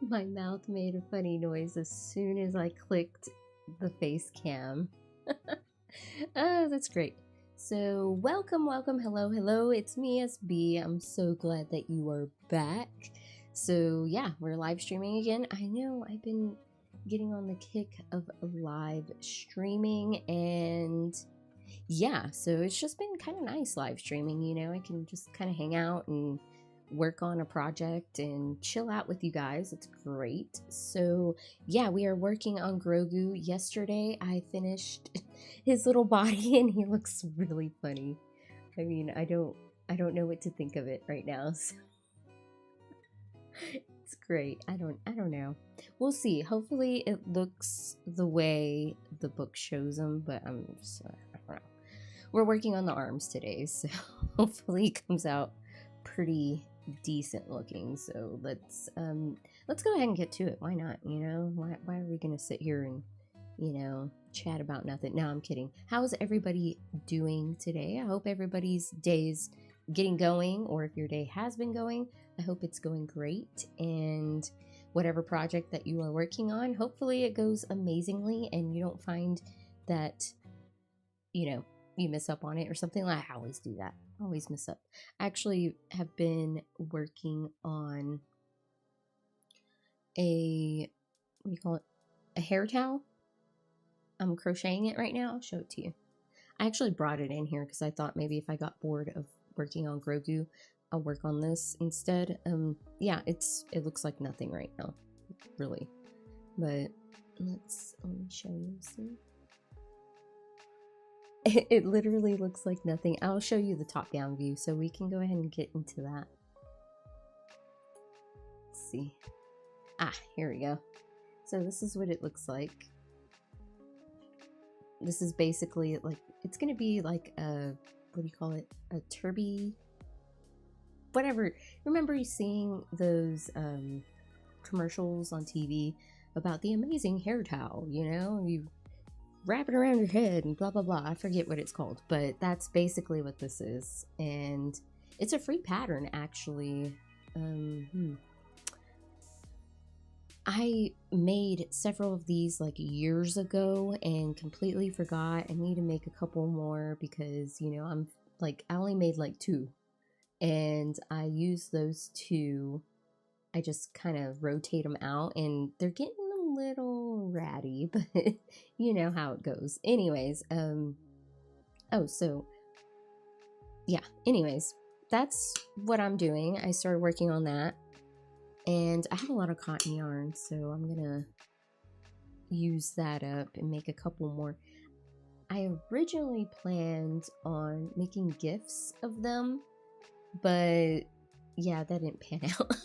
My mouth made a funny noise as soon as I clicked the face cam. Oh, that's great. So, welcome, hello, hello. It's me, SB. I'm so glad that you are back. So, yeah, we're live streaming again. I know I've been getting on the kick of live streaming, and yeah, so it's just been kind of nice live streaming. You know, I can just kind of hang out and work on a project and chill out with you guys. It's great. So yeah, we are working on Grogu. Yesterday I finished his little body and he looks really funny. I mean, I don't know what to think of it right now. So it's great. I don't know. We'll see. Hopefully it looks the way the book shows him, but I don't know. We're working on the arms today, so hopefully it comes out pretty decent looking. So let's go ahead and get to it. Why not? You know, why are we gonna sit here and, you know, chat about nothing? No, I'm kidding. How's everybody doing today? I hope everybody's day's getting going, or if your day has been going, I hope it's going great. And whatever project that you are working on, hopefully it goes amazingly and you don't find that, you know, you miss up on it or something. I always do that. Always mess up. I actually have been working on a, what do you call it? A hair towel. I'm crocheting it right now. I'll show it to you. I actually brought it in here because I thought maybe if I got bored of working on Grogu, I'll work on this instead. Yeah, it looks like nothing right now, really. But let me show you. See? It literally looks like nothing. I'll show you the top-down view so we can go ahead and get into that. Let's see. Here we go. So this is what it looks like. This is basically like, it's going to be like a, what do you call it? A turby, whatever. Remember you seeing those commercials on TV about the amazing hair towel, you know? You wrap it around your head and blah blah blah. I forget what it's called, but that's basically what this is, and it's a free pattern actually. I made several of these like years ago and completely forgot. I need to make a couple more because, you know, I only made like 2, and I use those 2. I just kind of rotate them out, and they're getting a little ratty, but you know how it goes. Anyways, so yeah, anyways, that's what I'm doing. I started working on that, and I have a lot of cotton yarn, so I'm gonna use that up and make a couple more. I originally planned on making gifts of them, but yeah, that didn't pan out.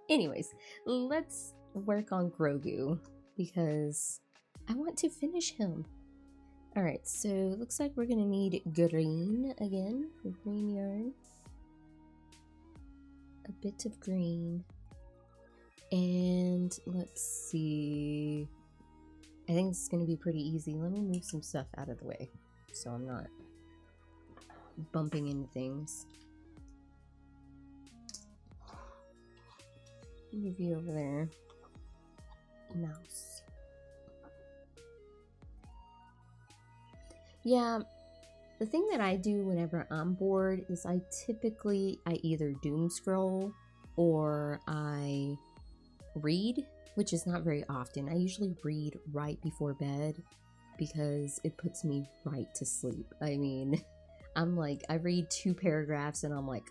Anyways, let's work on Grogu because I want to finish him. Alright, so looks like we're gonna need green again. Green yarn. A bit of green. And let's see. I think this is gonna be pretty easy. Let me move some stuff out of the way so I'm not bumping into things. Move you over there. Mouse. Yeah, the thing that I do whenever I'm bored is I either doom scroll or I read, which is not very often. I usually read right before bed because it puts me right to sleep. I mean, I'm like, I read 2 paragraphs and I'm like,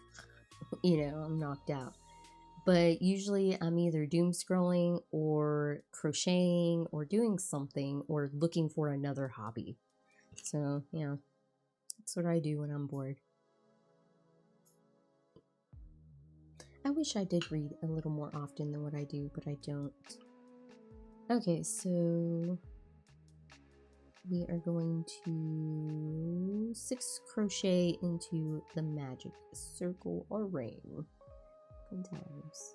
you know, I'm knocked out. But usually I'm either doom scrolling or crocheting or doing something or looking for another hobby. So, yeah, that's what I do when I'm bored. I wish I did read a little more often than what I do, but I don't. Okay, so we are going to 6 crochet into the magic circle or ring. Times.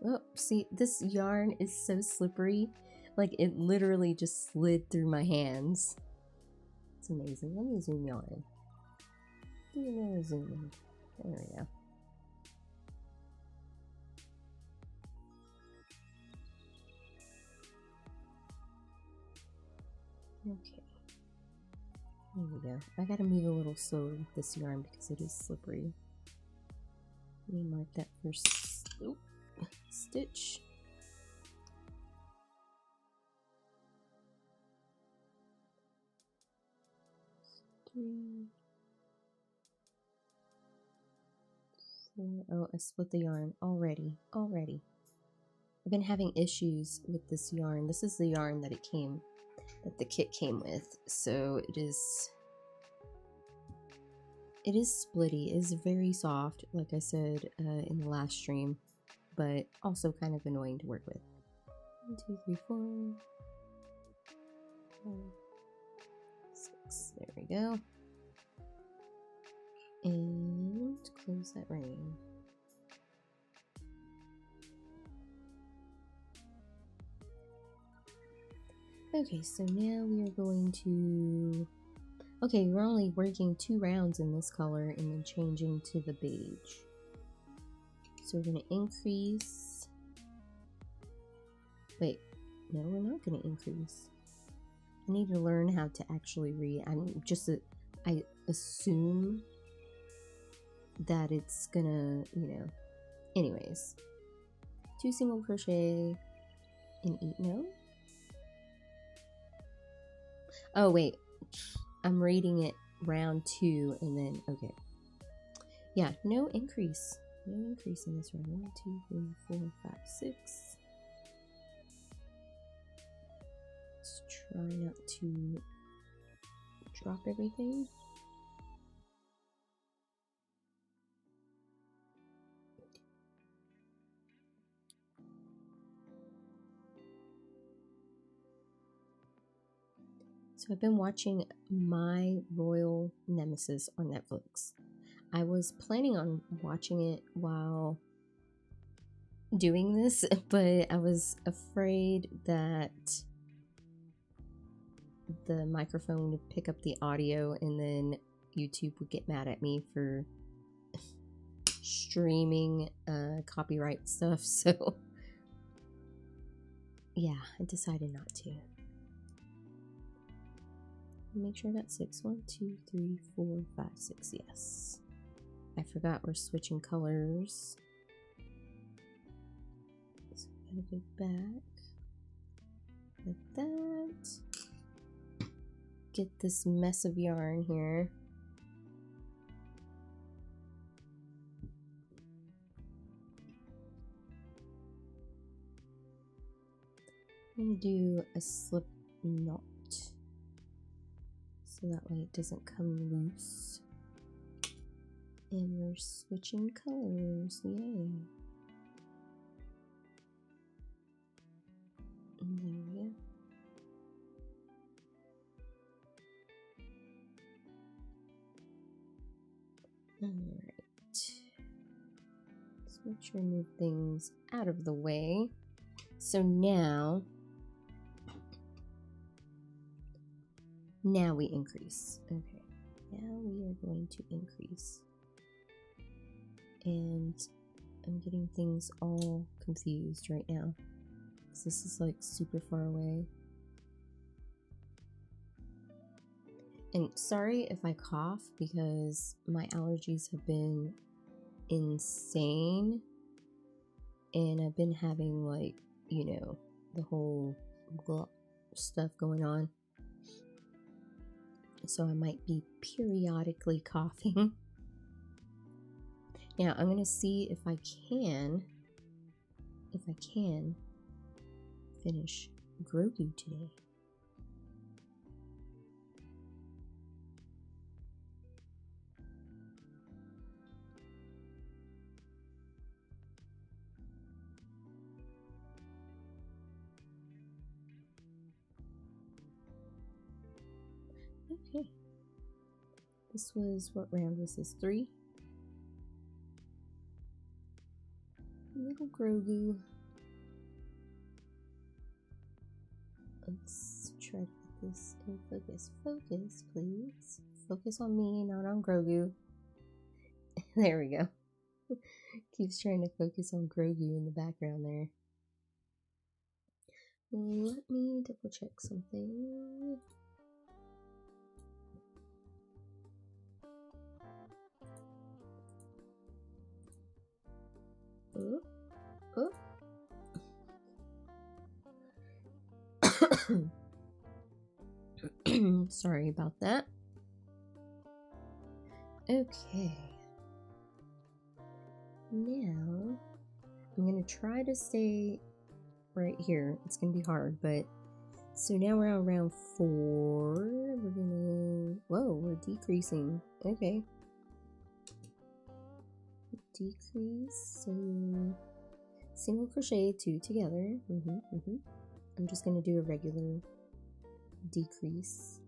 Oh, see, this yarn is so slippery. Like, it literally just slid through my hands. It's amazing. Let me zoom you in. Do another zoom in. There we go. Okay. There we go. I gotta move a little slower with this yarn because it is slippery. Let me mark that first stitch. Three, four. Oh, I split the yarn already. I've been having issues with this yarn. This is the yarn that the kit came with. So it is splitty. It is very soft, like I said in the last stream, but also kind of annoying to work with. 1, 2, 3, 4, 5, 6. There we go. And close that ring. Okay, so now we are going to... Okay, we're only working 2 rounds in this color and then changing to the beige. So we're going to increase... Wait, no, we're not going to increase. I need to learn how to actually read. I assume that it's gonna, anyways. 2 single crochet and 8, no? Oh, wait. I'm reading it round 2 and then, okay. Yeah, no increase. No increase in this round. 1, 2, 3, 4, 5, 6. Let's try not to drop everything. So I've been watching My Royal Nemesis on Netflix. I was planning on watching it while doing this, but I was afraid that the microphone would pick up the audio and then YouTube would get mad at me for streaming copyright stuff. So yeah, I decided not to. Make sure I got 6. 1, 2, 3, 4, 5, 6. Yes. I forgot we're switching colors. So I'm gonna go back like that. Get this mess of yarn here. I'm gonna do a slip knot so that way it doesn't come loose. And we're switching colors, yay. And there we go. Alright. Let's make sure I move things out of the way. So now we increase. Okay, now we are going to increase. And I'm getting things all confused right now, because this is like super far away. And sorry if I cough, because my allergies have been insane. And I've been having like, the whole stuff going on. So I might be periodically coughing. Now I'm gonna see if I can finish Grogu today. Okay. What round was this? 3? Little Grogu. Let's try to get this in focus. Focus, please. Focus on me, not on Grogu. There we go. Keeps trying to focus on Grogu in the background there. Let me double check something. Oh, oh. Sorry about that. Okay. Now, I'm going to try to stay right here. It's going to be hard, but... So now we're on round 4. We're going to... Whoa, we're decreasing. Okay. Decrease. So... Single crochet 2 together. I'm just going to do a regular decrease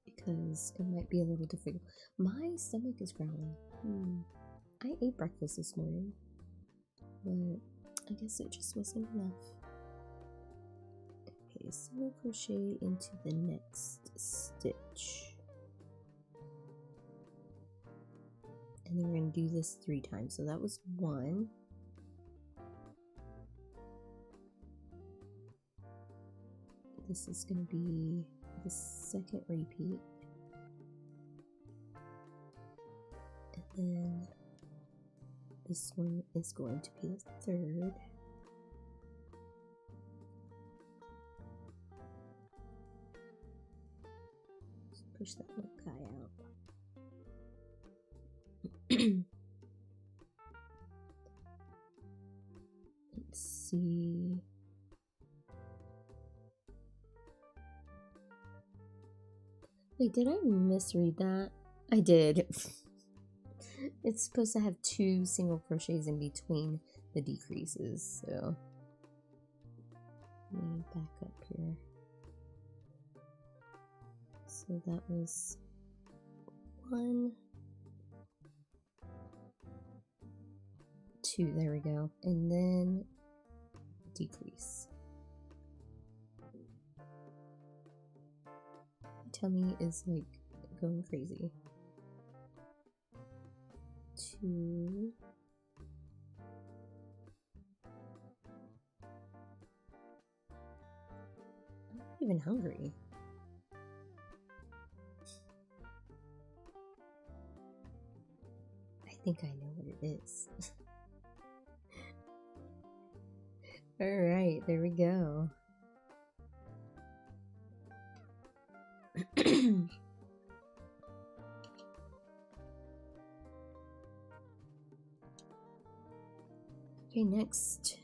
because it might be a little difficult. My stomach is growling. I ate breakfast this morning, but I guess it just wasn't enough. Okay, single crochet into the next stitch. And then we're going to do this 3 times. So that was 1. This is going to be the second repeat. And then this one is going to be the 3rd. Just push that little guy out. Let's see. Wait, did I misread that? I did. It's supposed to have 2 single crochets in between the decreases, so let me back up here. So that was 1, 2, there we go, and then decrease. Tummy is like going crazy. 2. I'm not even hungry. I think I know what it is. Alright, there we go. Okay, next.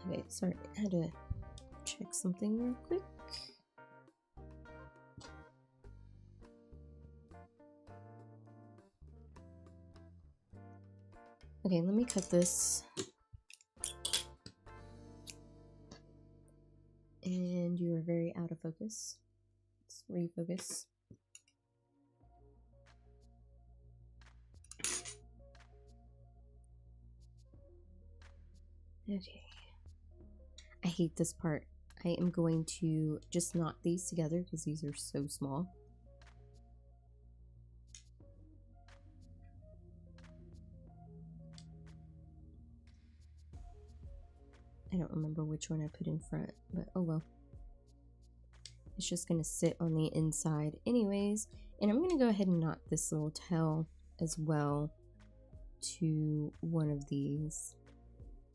Okay, sorry, I had to check something real quick. Okay, let me cut this. And you are very out of focus. Let's refocus. Okay. I hate this part. I am going to just knot these together because these are so small. I don't remember which one I put in front, but oh well. It's just going to sit on the inside anyways. And I'm going to go ahead and knot this little tail as well to one of these,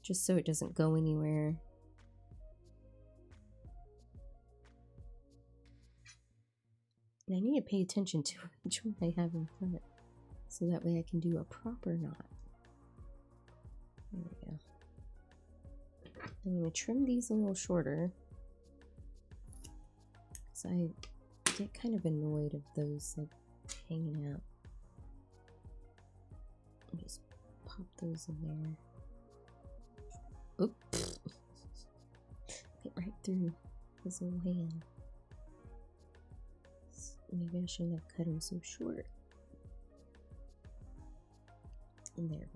just so it doesn't go anywhere. And I need to pay attention to which one I have in front, so that way I can do a proper knot. There we go. I'm going to trim these a little shorter, because I get kind of annoyed of those like hanging out. And just pop those in there. Oop! Get right through his little hand. Maybe I shouldn't have cut him so short. And there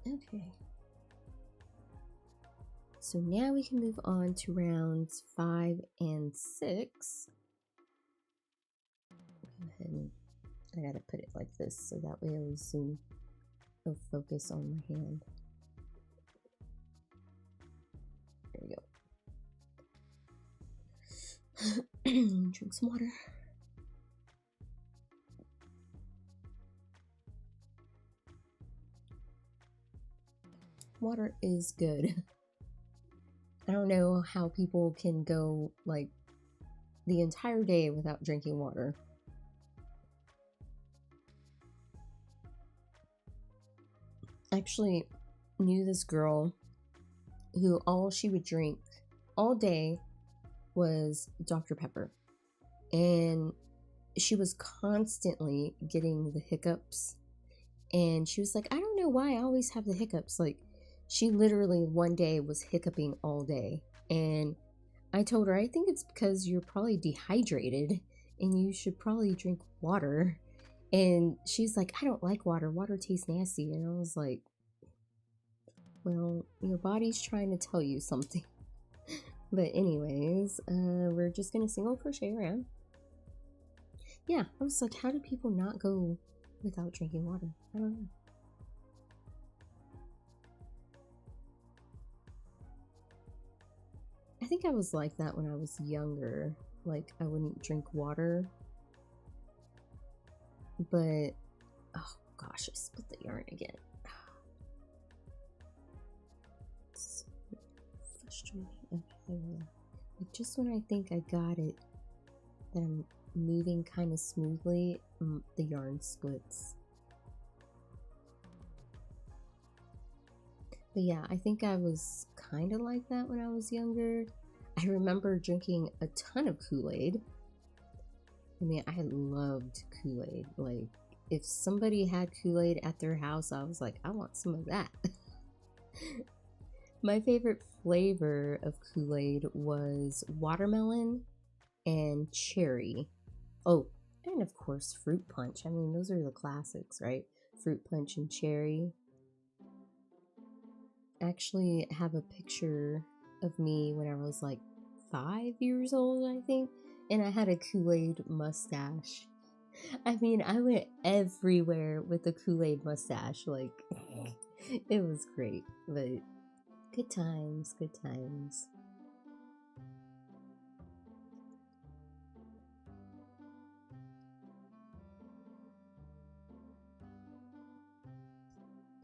we go. Okay. So now we can move on to rounds 5 and 6. Go ahead and I gotta put it like this so that way it'll zoom, it'll focus on my hand. There we go. Drink some water. Water is good. I don't know how people can go like the entire day without drinking water. I actually knew this girl who all she would drink all day was Dr. Pepper. And she was constantly getting the hiccups. And she was like, I don't know why I always have the hiccups. Like, she literally one day was hiccuping all day. And I told her, I think it's because you're probably dehydrated and you should probably drink water. And she's like, I don't like water. Water tastes nasty. And I was like, well, your body's trying to tell you something. But anyways, we're just going to single crochet around. Yeah, I was like, how do people not go without drinking water? I don't know. I think I was like that when I was younger. Like, I wouldn't drink water. But, oh gosh, I split the yarn again. It's so frustrating. Okay, like just when I think I got it, that I'm moving kind of smoothly, the yarn splits. But yeah, I think I was kind of like that when I was younger. I remember drinking a ton of Kool-Aid. I mean, I loved Kool-Aid. Like, if somebody had Kool-Aid at their house, I was like, I want some of that. My favorite flavor of Kool-Aid was watermelon and cherry. Oh, and of course, fruit punch. I mean, those are the classics, right? Fruit punch and cherry. I actually have a picture of me when I was like 5 years old, I think, and I had a Kool-Aid mustache. I mean, I went everywhere with a Kool-Aid mustache. Like, it was great, but good times, good times.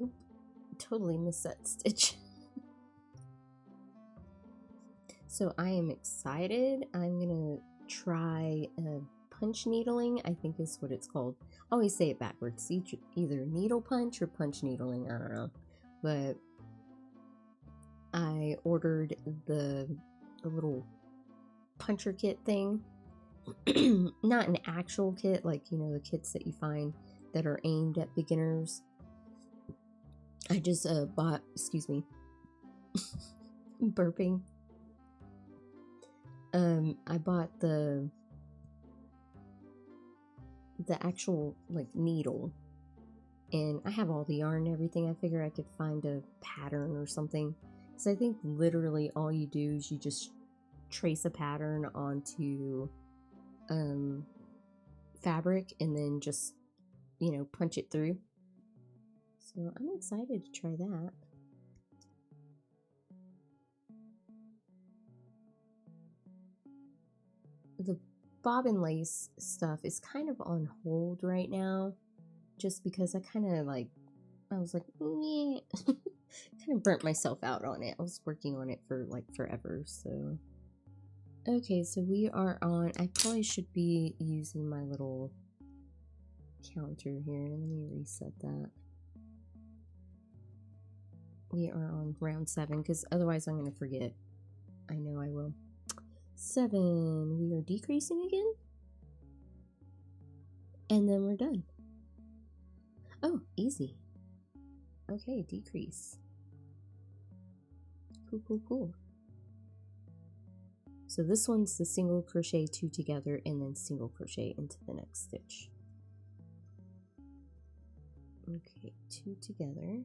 Oop, totally missed that stitch. So I am excited. I'm gonna try punch needling, I think is what it's called. I always say it backwards. Either needle punch or punch needling, I don't know. But I ordered the little puncher kit thing. Not an actual kit, like, you know, the kits that you find that are aimed at beginners. I just bought, excuse me, burping. I bought the actual like needle, and I have all the yarn and everything. I figure I could find a pattern or something, because I think literally all you do is you just trace a pattern onto fabric and then just, you know, punch it through. So I'm excited to try that. The bobbin lace stuff is kind of on hold right now, just because I was like, kind of burnt myself out on it. I was working on it for like forever. So okay, so we are on, I probably should be using my little counter here. Let me reset that. We are on round 7, because otherwise I'm going to forget. I know I will. 7. We are decreasing again. And then we're done. Oh, easy. Okay, decrease. Cool, cool, cool. So this one's the single crochet 2 together and then single crochet into the next stitch. Okay, 2 together.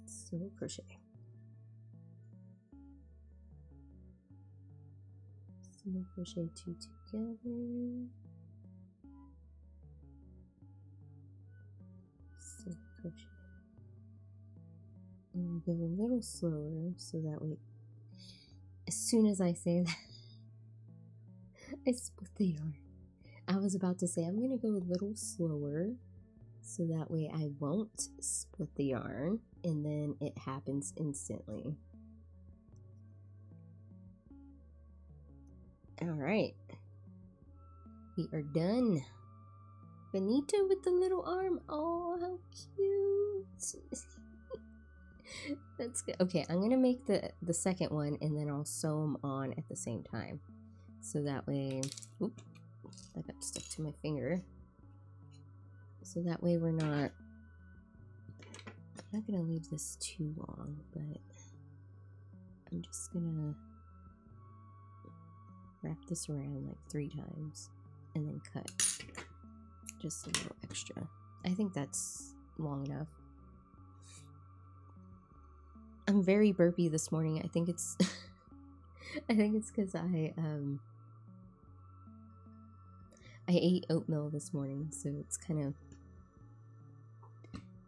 Single crochet. Single crochet 2 together. Single crochet. And go a little slower so that way, as soon as I say that, I split the yarn. I was about to say I'm going to go a little slower so that way I won't split the yarn, and then it happens instantly. Alright, we are done. Benito with the little arm. Oh, how cute. That's good. Okay, I'm gonna make the second one and then I'll sew them on at the same time. So that way, oop, that got stuck to my finger. So that way we're not, I'm not gonna leave this too long, but I'm just gonna wrap this around like 3 times and then cut just a little extra. I think that's long enough. I'm very burpy this morning. I think it's I think it's because I ate oatmeal this morning, so it's kind of,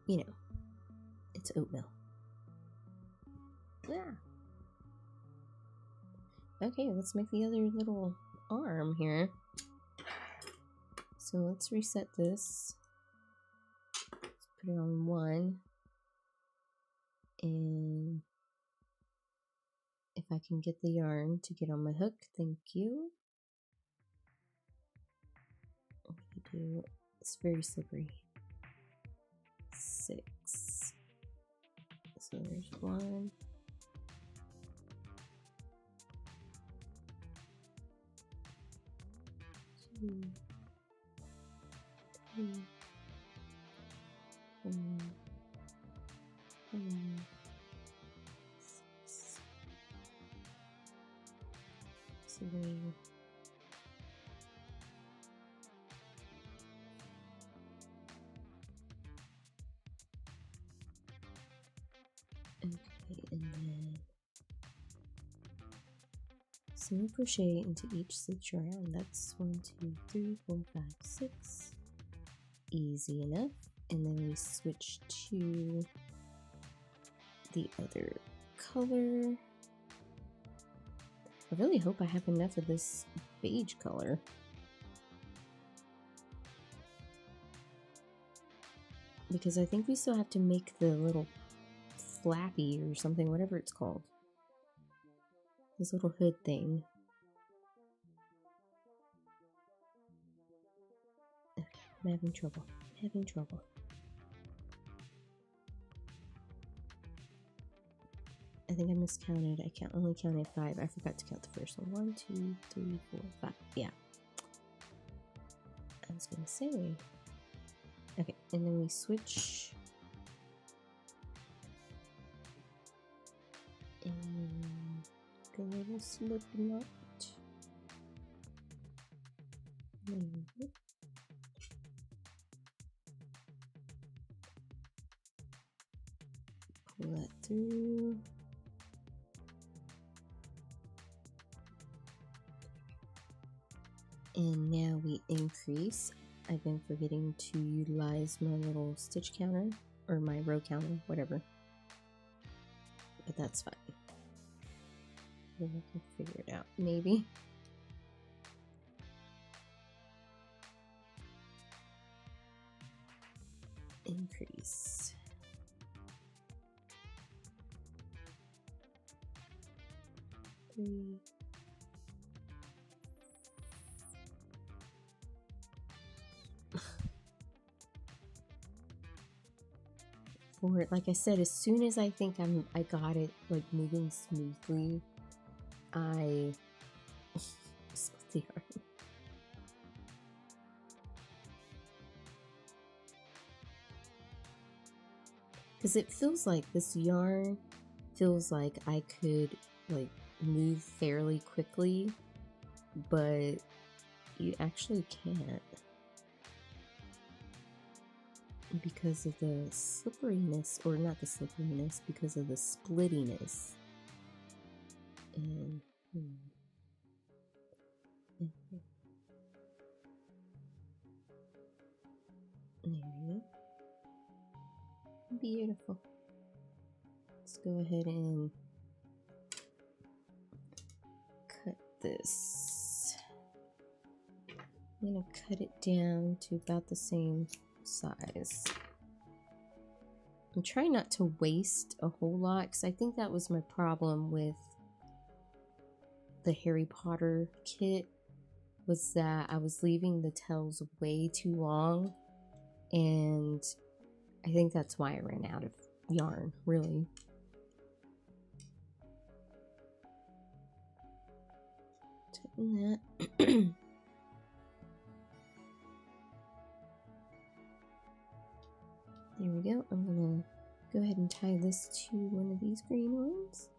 you know, it's oatmeal. Yeah. Okay, let's make the other little arm here. So let's reset this. Let's put it on 1. And if I can get the yarn to get on my hook, thank you. What do you do? It's very slippery. 6. So there's 1. 2, 3, 4, 5, 6, 7. Okay, and then single crochet into each stitch around. That's 1, 2, 3, 4, 5, 6. Easy enough. And then we switch to the other color. I really hope I have enough of this beige color. Because I think we still have to make the little flappy or something, whatever it's called. This little hood thing. Okay, I'm having trouble. I'm having trouble. I think I miscounted. I only counted 5. I forgot to count the first one. 1, 2, 3, 4, 5. Yeah. I was gonna say. Okay, and then we switch. And go a little slip knot. Pull that through. And now we increase. I've been forgetting to utilize my little stitch counter, or my row counter, whatever. But that's fine. Then I can figure it out, maybe. Increase. Three. For, like I said, as soon as I think I got it like moving smoothly, I split the yarn. Because it feels like this yarn feels like I could like move fairly quickly but you actually can't because of the slipperiness, or not the slipperiness, because of the splittiness. And there we go. Beautiful. Let's go ahead and cut this. I'm going to cut it down to about the same size. I'm trying not to waste a whole lot because I think that was my problem with the Harry Potter kit, was that I was leaving the tails way too long, and I think that's why I ran out of yarn, really. Tighten that. There we go. I'm gonna go ahead and tie this to one of these green ones.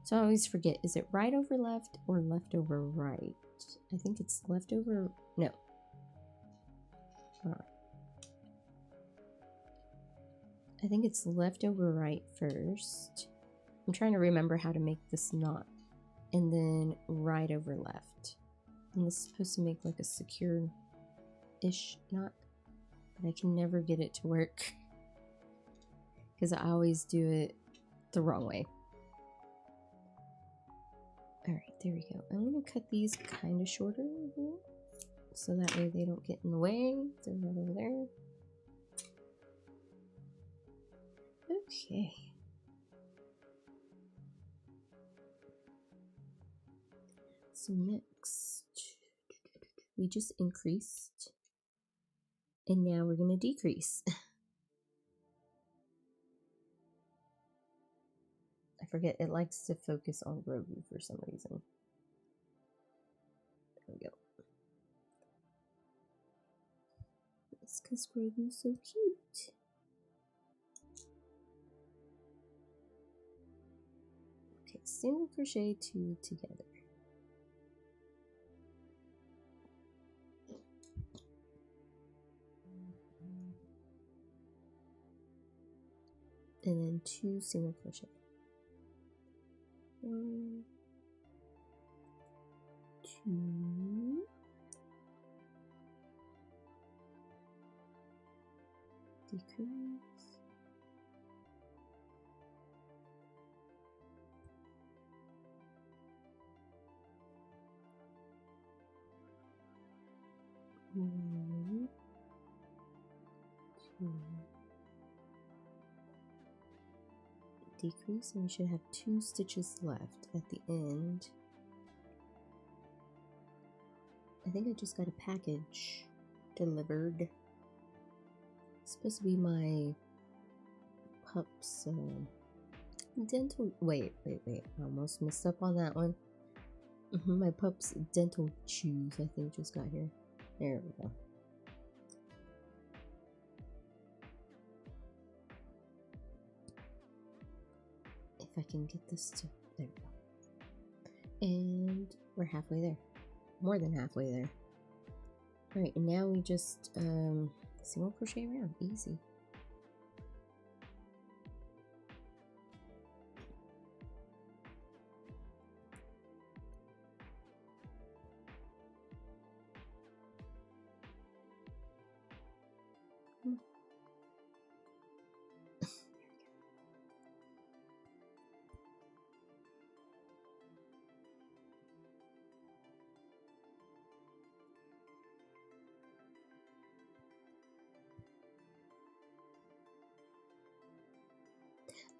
So I always forget, is it right over left or left over right? I think it's left over, no. I think it's left over right first. I'm trying to remember how to make this knot. And then right over left. And this is supposed to make like a secure-ish knot. But I can never get it to work, because I always do it the wrong way. Alright, there we go. I'm going to cut these kind of shorter here, so that way they don't get in the way. They're right over there. Okay. So next, we just increased, and now we're going to decrease. I forget, it likes to focus on Grogu for some reason. There we go. It's because Grogu's so cute. Okay, single crochet 2 together. And then 2 single crochet. 1, 2, decrease, 1, 2, decrease, and we should have 2 stitches left at the end. I think I just got a package delivered. It's supposed to be my pup's dental. Wait. I almost messed up on that one. My pup's dental chews, I think, just got here. There we go. If I can get this to, there we go. And we're halfway there. More than halfway there. Alright, and now we just single crochet around. Easy.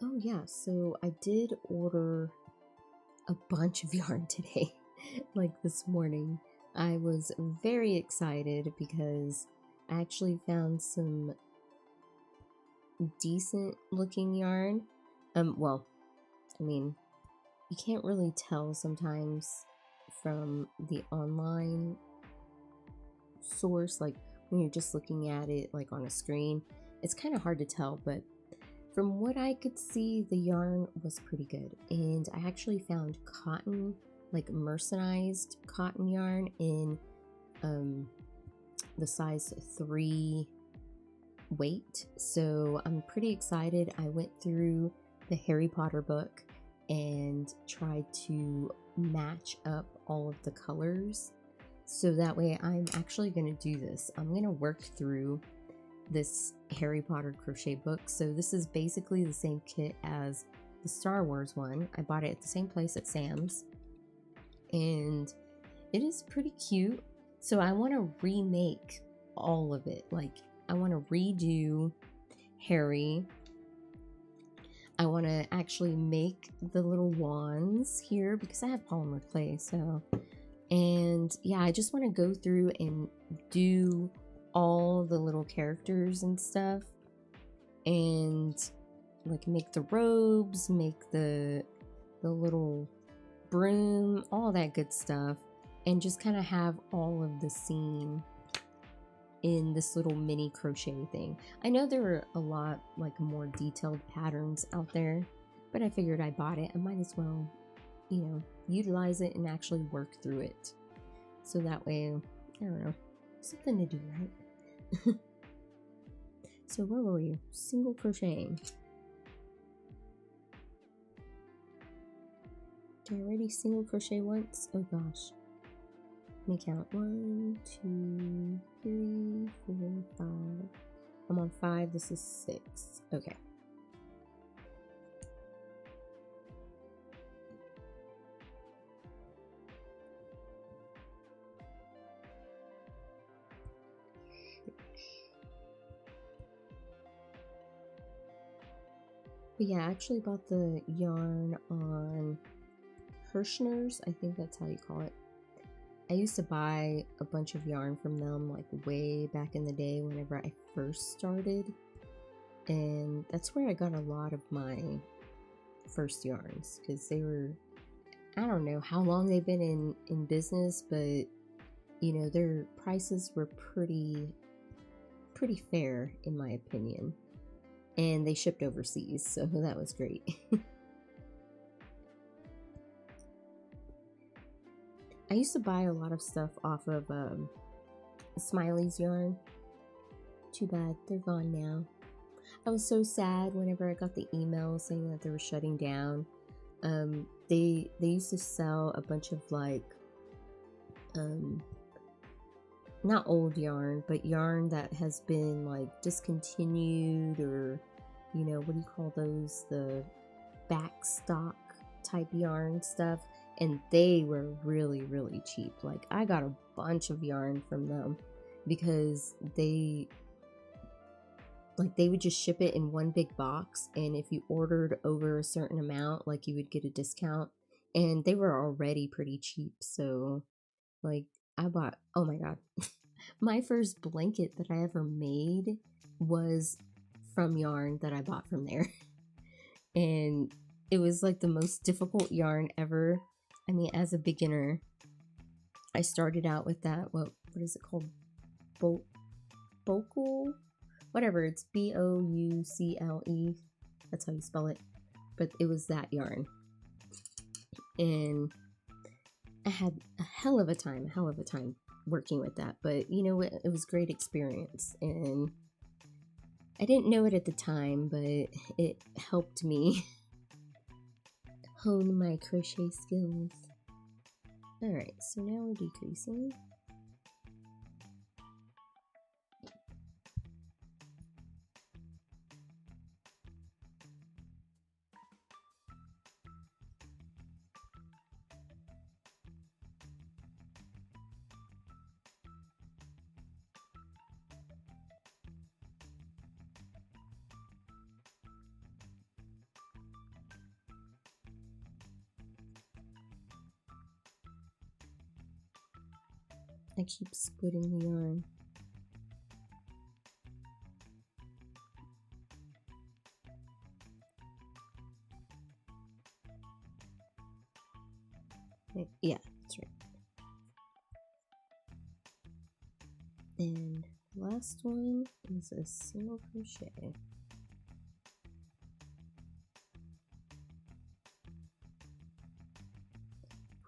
Oh yeah, so I did order a bunch of yarn today, like this morning. I was very excited because I actually found some decent looking yarn. Well, I mean, you can't really tell sometimes from the online source, like when you're just looking at it like on a screen. It's kind of hard to tell, but from what I could see, the yarn was pretty good. And I actually found cotton like mercerized cotton yarn in the size 3 weight. So I'm pretty excited. I went through the Harry Potter book and tried to match up all of the colors. So that way I'm actually going to do this. I'm going to work through this Harry Potter crochet book. So this is basically the same kit as the Star Wars one. I bought it at the same place at Sam's. And it is pretty cute. So I want to remake all of it. Like, I want to redo Harry. I want to actually make the little wands here because I have polymer clay. So, and yeah, I just want to go through and do all the little characters and stuff, and like make the robes, make the little broom, all that good stuff, and just kind of have all of the scene in this little mini crochet thing. I know there are a lot like more detailed patterns out there, but I figured I bought it. I might as well, you know, utilize it and actually work through it. So that way, I don't know, something to do, right? So where were you? Single crocheting. Did I already single crochet once? Oh gosh. Let me count. 1, 2, 3, 4, 5. I'm on 5. This is 6. Okay. But yeah, I actually bought the yarn on Hirschner's. I think that's how you call it. I used to buy a bunch of yarn from them like way back in the day whenever I first started. And that's where I got a lot of my first yarns, because they were, I don't know how long they've been in business, but you know, their prices were pretty fair in my opinion. And they shipped overseas, so that was great. I used to buy a lot of stuff off of Smiley's yarn. Too bad, they're gone now. I was so sad whenever I got the email saying that they were shutting down. They used to sell a bunch of like, not old yarn, but yarn that has been like discontinued, or, you know, what do you call those? The backstock type yarn stuff. And they were really, really cheap. Like, I got a bunch of yarn from them because they would just ship it in one big box, and if you ordered over a certain amount, like, you would get a discount, and they were already pretty cheap. So like, I bought, oh my god, my first blanket that I ever made was from yarn that I bought from there. And it was like the most difficult yarn ever. I mean, as a beginner, I started out with that, what is it called? Bocle? Whatever, it's Boucle. That's how you spell it. But it was that yarn. And I had a hell of a time working with that. But, you know, it was a great experience. And I didn't know it at the time, but it helped me hone my crochet skills. Alright, so now we're decreasing. I keep splitting the yarn. Yeah, that's right. And last one is a single crochet.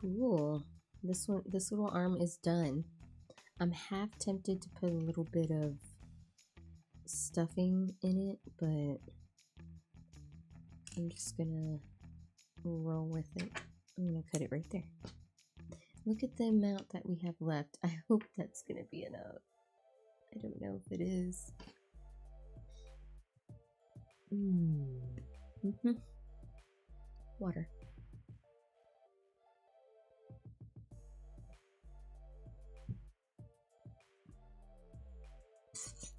Cool. This little arm is done. I'm half tempted to put a little bit of stuffing in it, but I'm just gonna roll with it. I'm gonna cut it right there. Look at the amount that we have left. I hope that's gonna be enough. I don't know if it is. Water.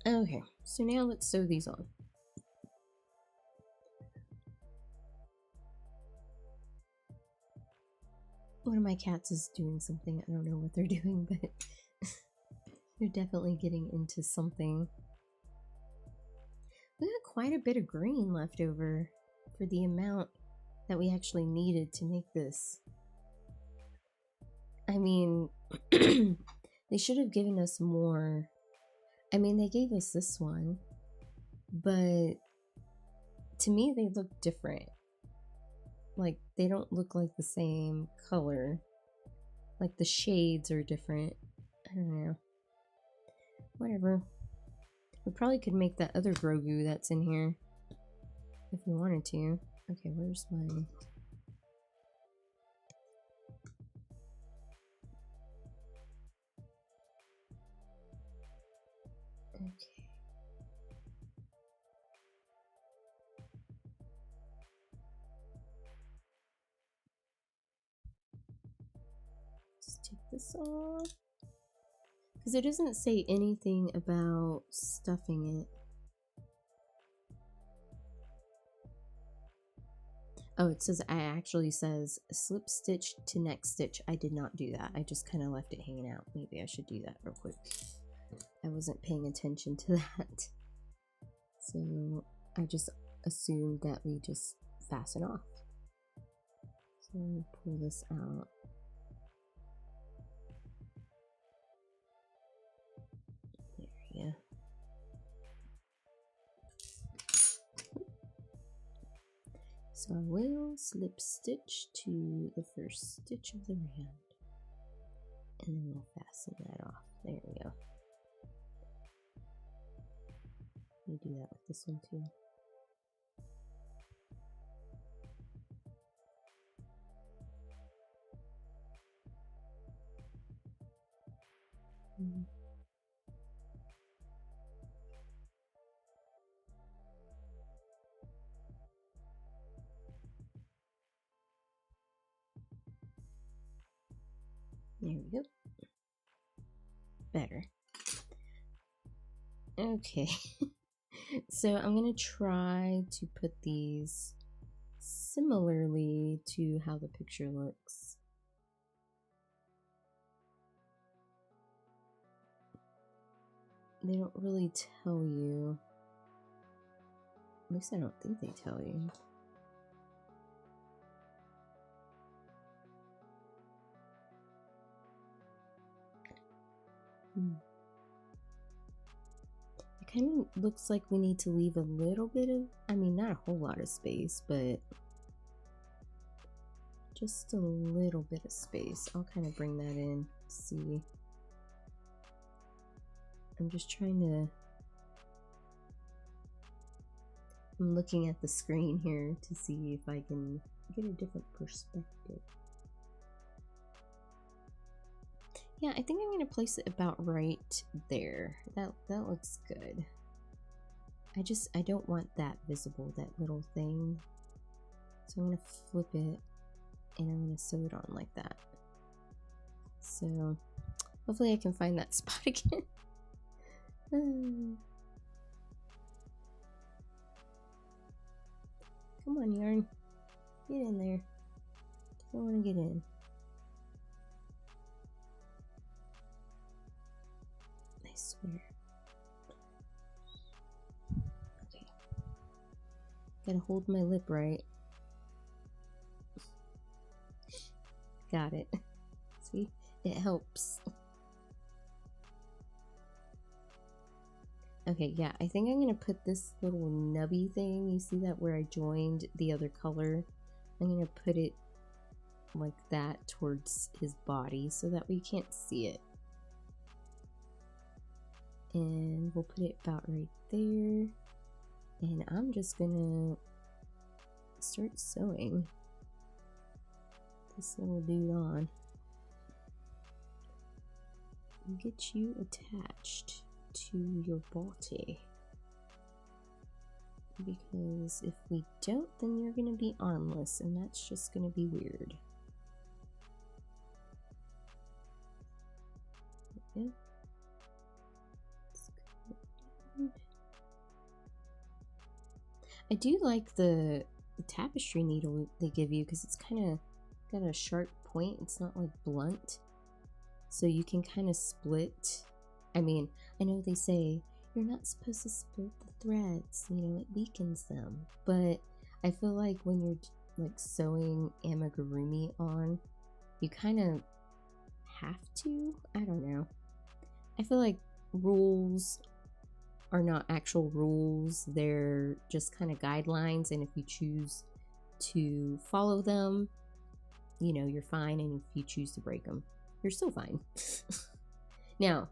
Okay, so now let's sew these on. One of my cats is doing something. I don't know what they're doing, but they're definitely getting into something. We got quite a bit of green left over for the amount that we actually needed to make this. I mean, they should have given us more. I mean, they gave us this one, but to me, they look different. Like, they don't look like the same color. Like, the shades are different. I don't know. Whatever. We probably could make that other Grogu that's in here if we wanted to. Okay, where's my... Okay. Just take this off. Because it doesn't say anything about stuffing it. Oh, it says, I actually says slip stitch to next stitch. I did not do that. I just kind of left it hanging out. Maybe I should do that real quick. I wasn't paying attention to that. So I just assumed that we just fasten off. So let me pull this out. There we go. So I will slip stitch to the first stitch of the round, and then we'll fasten that off. There we go. Let me do that with this one too. There we go. Better. Okay. So I'm going to try to put these similarly to how the picture looks. They don't really tell you. At least I don't think they tell you. It kind of looks like we need to leave a little bit of, I mean, not a whole lot of space, but just a little bit of space. I'll kind of bring that in, see. I'm just trying to, I'm looking at the screen here to see if I can get a different perspective. Yeah, I think I'm going to place it about right there. That looks good. I don't want that visible, that little thing. So I'm going to flip it and I'm going to sew it on like that. So hopefully I can find that spot again. Come on, yarn. Get in there. I want to get in. I swear. Okay. Gotta hold my lip right. Got it. See? It helps. Okay, yeah, I think I'm gonna put this little nubby thing, you see that where I joined the other color? I'm gonna put it like that towards his body so that we can't see it. And we'll put it about right there. And I'm just gonna start sewing this little dude on. And get you attached to your body. Because if we don't, then you're gonna be armless, and that's just gonna be weird. Yeah. I do like the tapestry needle they give you because it's kind of got a sharp point. It's not like blunt, so you can kind of split. I mean, I know they say you're not supposed to split the threads, you know, it weakens them, but I feel like when you're like sewing amigurumi on, you kind of have to. I don't know. I feel like rules are not actual rules, they're just kind of guidelines, and if you choose to follow them, you know, you're fine, and if you choose to break them, you're still fine. Now,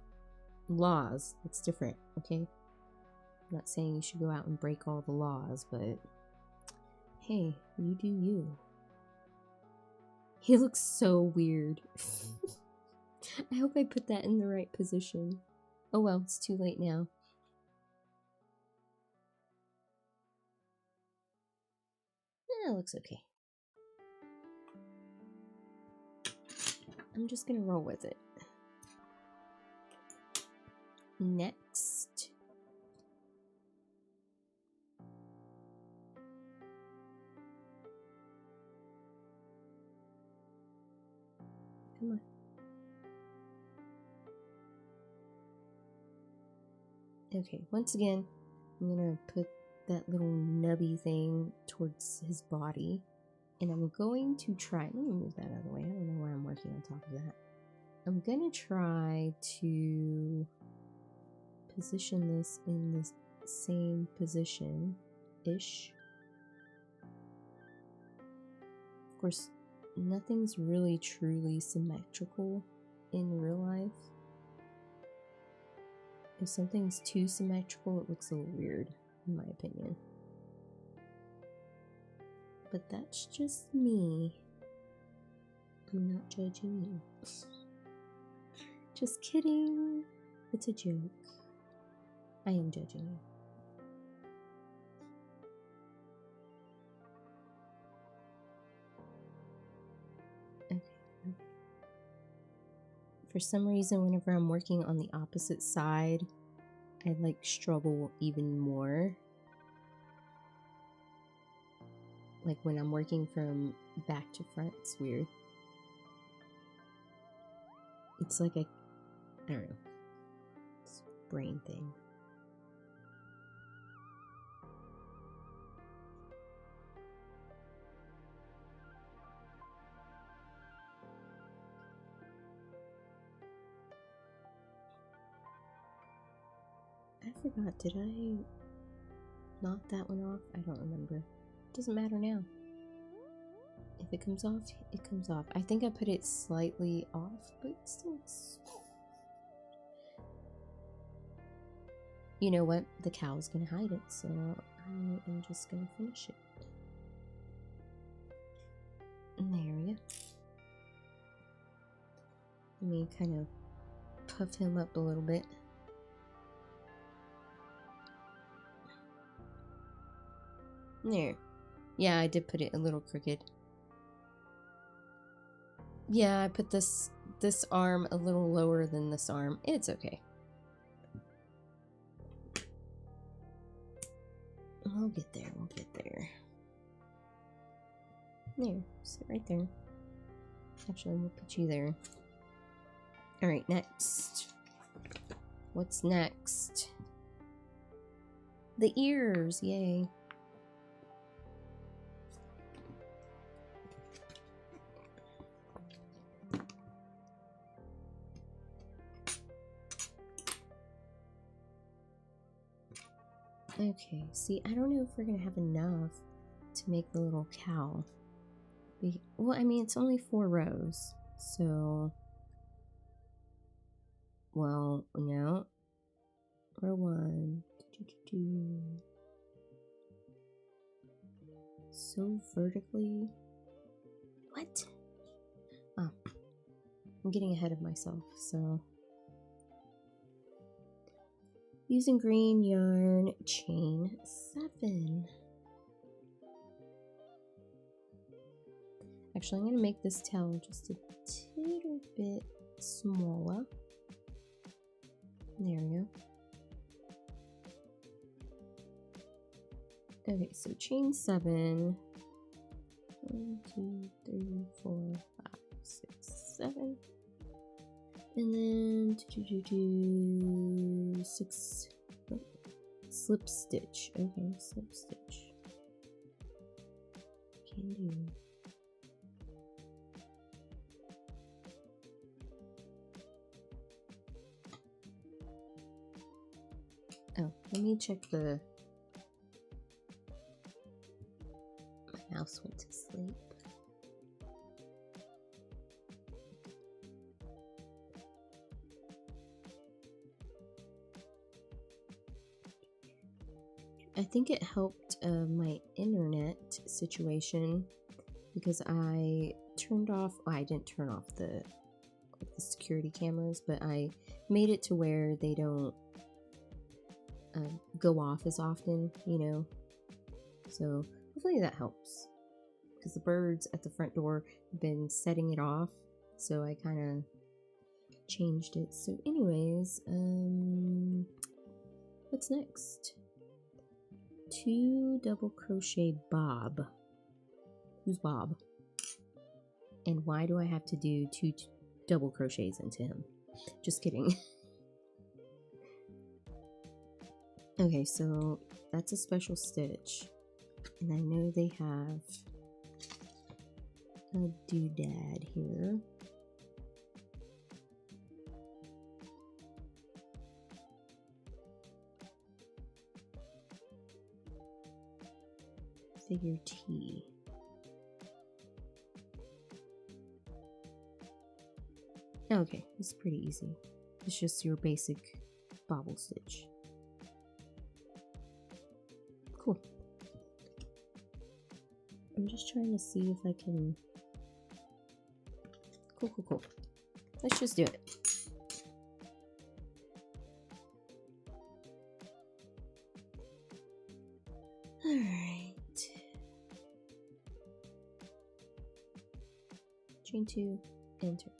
laws, it's different, okay? I'm not saying you should go out and break all the laws, but hey, you do you. He looks so weird. I hope I put that in the right position. Oh well, it's too late now. It looks okay. I'm just gonna roll with it. Next. Come on. Okay, once again, I'm gonna put that little nubby thing towards his body, and I'm going to try, let me move that out of the way, I don't know why I'm working on top of that. I'm gonna try to position this in the same position-ish. Of course, nothing's really truly symmetrical in real life. If something's too symmetrical, it looks a little weird, in my opinion. But that's just me. I'm not judging you. Just kidding. It's a joke. I am judging you. Okay. For some reason, whenever I'm working on the opposite side, I like struggle even more. Like when I'm working from back to front, it's weird. It's like I don't know. It's a brain thing. I forgot, did I knock that one off? I don't remember. Doesn't matter now. If it comes off, it comes off. I think I put it slightly off, but still it's... You know what? The cow's gonna hide it, so I am just gonna finish it. And there we go. Let me kind of puff him up a little bit. There. Yeah, I did put it a little crooked. Yeah, I put this arm a little lower than this arm. It's okay. We'll get there, we'll get there. There, sit right there. Actually, we'll put you there. Alright, next. What's next? The ears, yay. Okay, see, I don't know if we're gonna have enough to make the little cow, Well, I mean, it's only 4 rows, so, well, no, row 1, so vertically, what? Oh, I'm getting ahead of myself, so, using green yarn, chain 7. Actually, I'm going to make this tail just a little bit smaller. There we go. Okay, so chain 7. 1, 2, 3, 4, 5, 6, 7. And then 6. Oh, slip stitch. Okay, slip stitch. Can do. Oh, let me check the... My mouse went to sleep. I think it helped my internet situation because I turned off... Well, I didn't turn off the security cameras, but I made it to where they don't go off as often, you know, so hopefully that helps, because the birds at the front door have been setting it off, so I kind of changed it. So anyways, what's next? 2 double crochet Bob. Who's Bob? And why do I have to do 2 double crochets into him? Just kidding. Okay, so that's a special stitch, and I know they have a doodad here. Figure T. Okay, it's pretty easy. It's just your basic bobble stitch. Cool. I'm just trying to see if I can... Cool. Let's just do it. Alright. Chain 2, enter.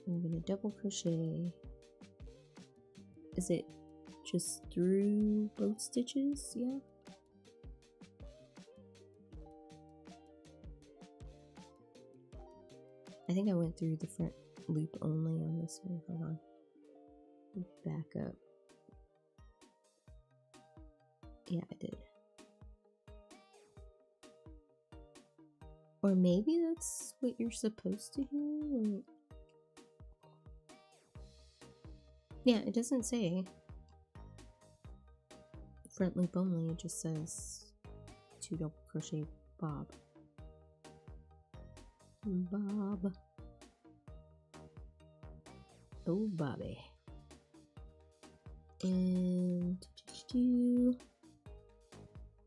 I'm gonna double crochet. Is it just through both stitches? Yeah. I think I went through the front loop only on this one. Hold on. Back up. Yeah, I did. Or maybe that's what you're supposed to do? Wait. Yeah, it doesn't say front loop only, it just says 2 double crochet Bob. Bob. Oh, Bobby. And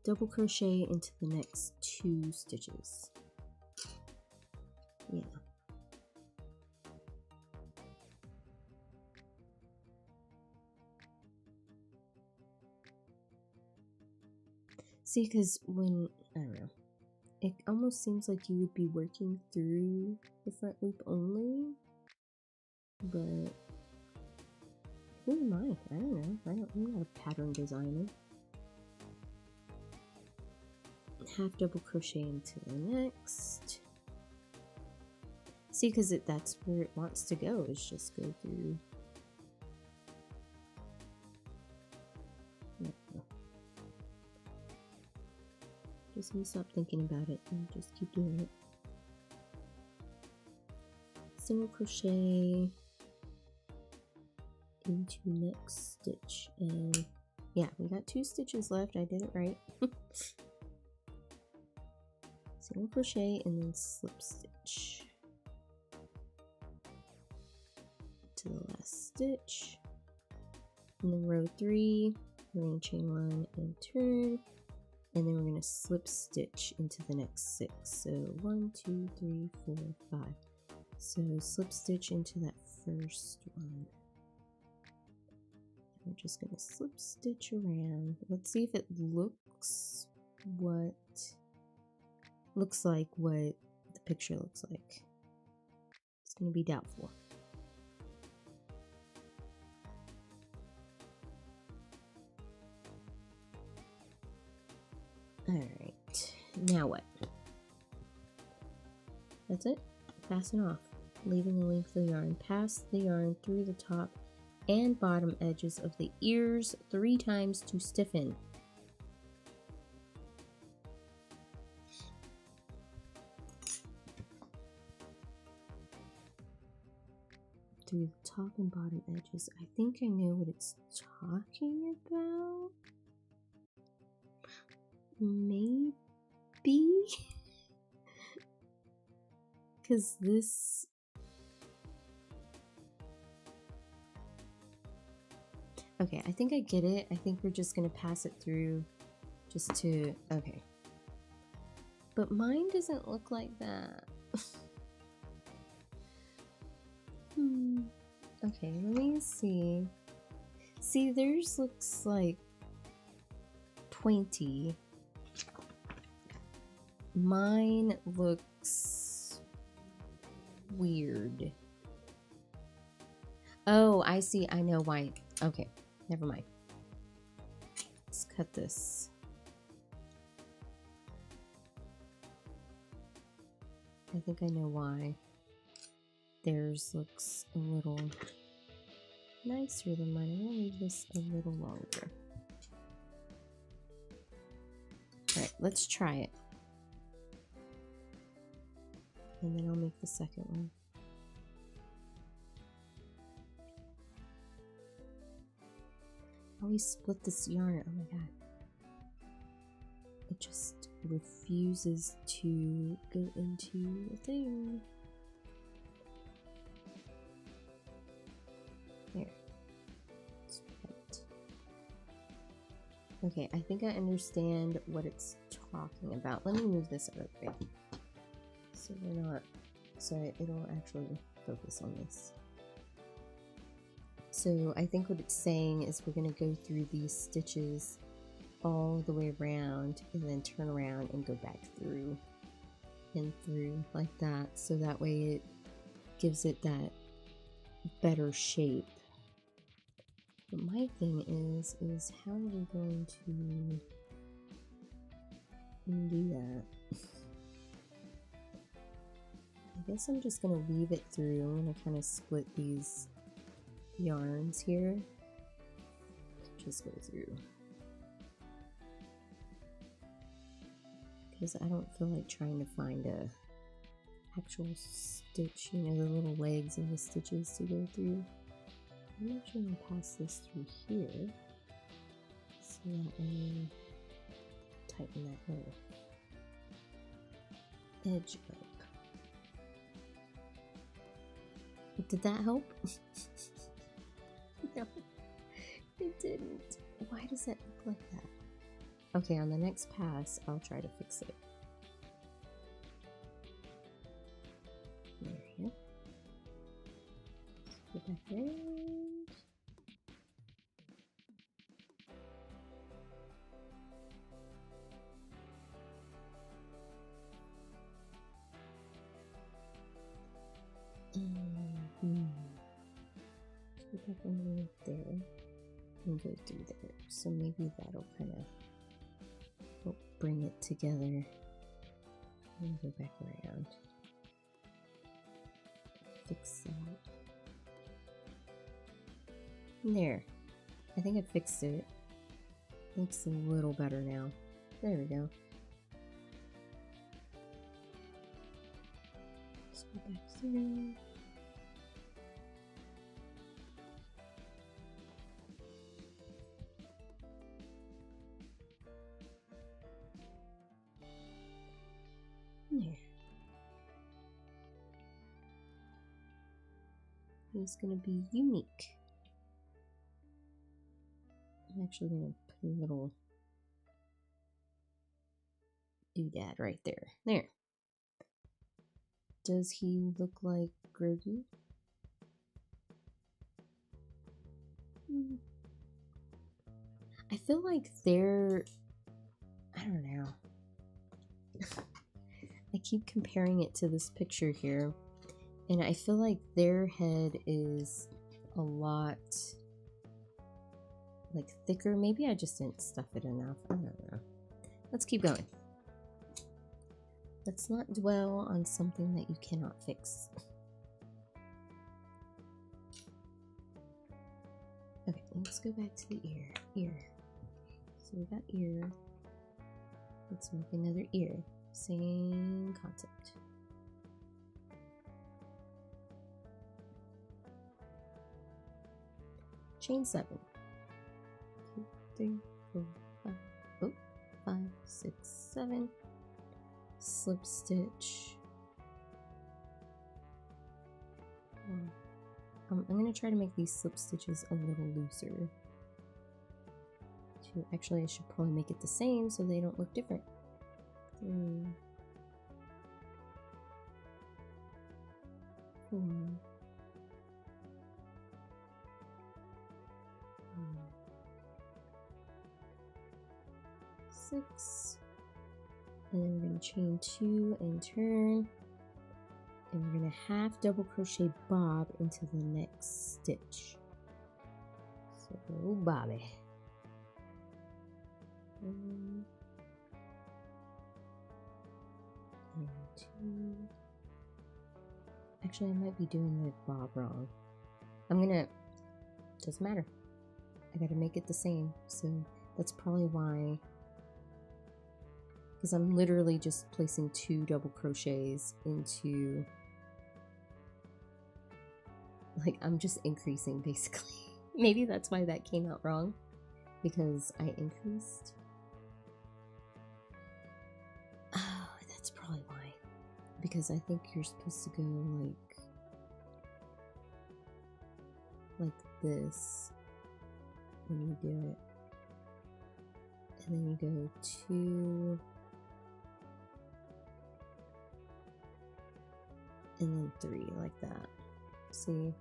double crochet into the next 2 stitches. Yeah. See, because when, I don't know, it almost seems like you would be working through the front loop only, but who am I? I don't know. I'm not a pattern designer. Half double crochet into the next. See, because that's where it wants to go, is just go through. Just let me stop thinking about it and just keep doing it. Single crochet into next stitch, and yeah, we got 2 stitches left. I did it right. single crochet and then slip stitch to the last stitch, and then row 3 we're going to chain 1 and turn, and then we're going to slip stitch into the next 6. So 1 2 3 4 5. So slip stitch into that first one. We're just going to slip stitch around. Let's see if it looks like what the picture looks like. It's going to be doubtful. Alright, now what? That's it. Fasten off, leaving the length of the yarn. Pass the yarn through the top and bottom edges of the ears 3 times to stiffen. Through the top and bottom edges. I think I know what it's talking about. Maybe? Because this... Okay, I think I get it. I think we're just going to pass it through just to... Okay. But mine doesn't look like that. Okay, let me see. See, theirs looks like pointy. Mine looks weird. Oh, I see. I know why. Okay, never mind. Let's cut this. I think I know why. Theirs looks a little nicer than mine. I'm gonna leave this a little longer. Alright, let's try it. And then I'll make the second one. I always split this yarn. Oh my god. It just refuses to go into the thing. There. Okay, I think I understand what it's talking about. Let me move this out of the way. So we're not, so it'll actually focus on this. So I think what it's saying is we're going to go through these stitches all the way around and then turn around and go back through and through like that. So that way it gives it that better shape. But my thing is how are we going to do that? I guess I'm just going to weave it through. I'm going to kind of split these yarns here. Just go through. Because I don't feel like trying to find a actual stitch, you know, the little legs of the stitches to go through. I'm actually going to pass this through here. So that I tighten that little edge up. Did that help? No, it didn't. Why does it look like that? Okay, on the next pass, I'll try to fix it. There we go. Let's go back around. Go back underneath there and go through there. So maybe that'll kind of help bring it together. And go back around. Fix that. There. I think I fixed it. Looks a little better now. There we go. Let's go back through. is going to be unique. I'm actually going to put a little doodad right there. There. Does he look like Grogu? I feel like they're... I don't know. I keep comparing it to this picture here, and I feel like their head is a lot like thicker. Maybe I just didn't stuff it enough. I don't know. Let's keep going. Let's not dwell on something that you cannot fix. Okay, let's go back to the ear. So we got ear. Let's make another ear. Same concept. Chain 7. 2, 3, 4, 5. Oh, 5, 6, 7. Slip stitch. I'm going to try to make these slip stitches a little looser. Actually, I should probably make it the same so they don't look different. 3, 4, 6, and then we're going to chain 2 and turn, and we're going to half double crochet bob into the next stitch. So bobby. 1 and 2. Actually, I might be doing the bob wrong. Doesn't matter. I gotta make it the same, so that's probably why. Because I'm literally just placing 2 double crochets into, like, I'm just increasing basically. Maybe that's why that came out wrong, because I increased. Oh, that's probably why. Because I think you're supposed to go like this when you do it. And then you go 2 and then 3 like that. See?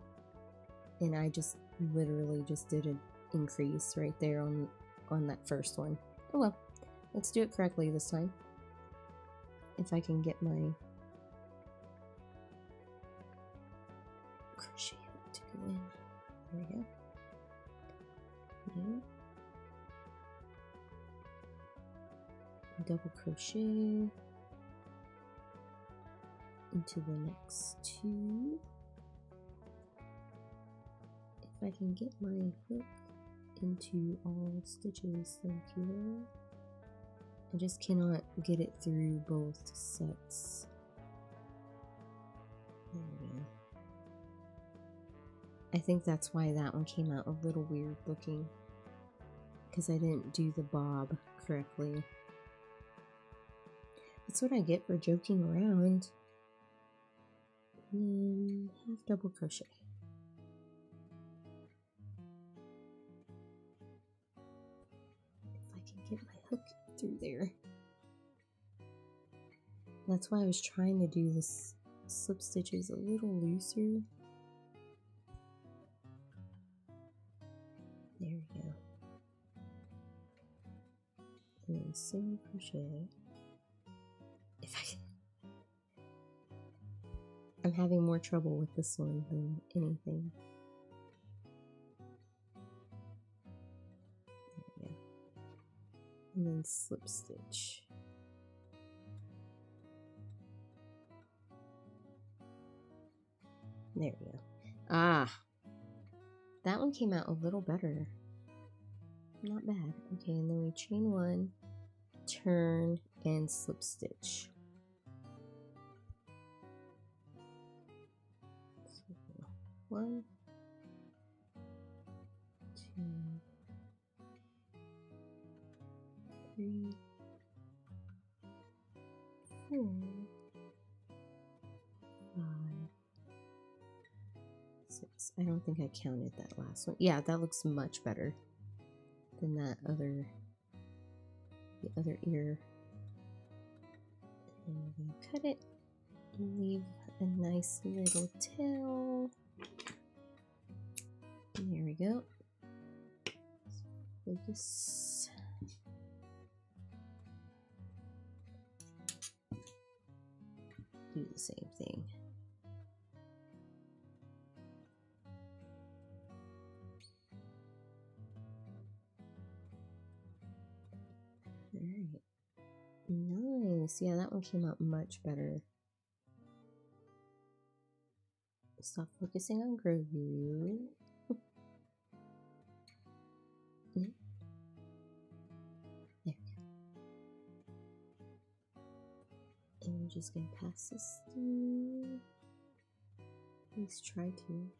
And I just literally just did an increase right there on that first one. Oh well, let's do it correctly this time. If I can get my crochet hook to go in. There we go. Yeah. Double crochet into the next 2. If I can get my hook into all stitches, thank you. I just cannot get it through both sets. There we go. I think that's why that one came out a little weird looking, because I didn't do the bob correctly. That's what I get for joking around. And then half double crochet. If I can get my hook through there. That's why I was trying to do this slip stitches a little looser. There we go. And then single crochet. If I can. I'm having more trouble with this one than anything. There we go. And then slip stitch. There we go. Ah! That one came out a little better. Not bad. Okay, and then we chain 1, turn, and slip stitch. So 1, 2, 3, 4, 5, 6. I I don't think I counted that last one. Yeah, that looks much better than that the other ear. And then we're gonna cut it and leave a nice little tail. And there we go. Focus. Do the same thing. Alright. Nice. Yeah, that one came out much better. Stop focusing on Grogu. Yeah. There we go. And we're just gonna pass this through. At least try to.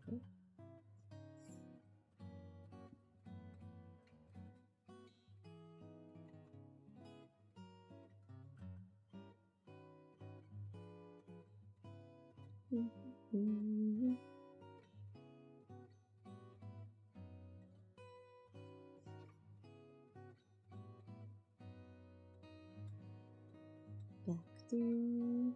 Okay. Back through.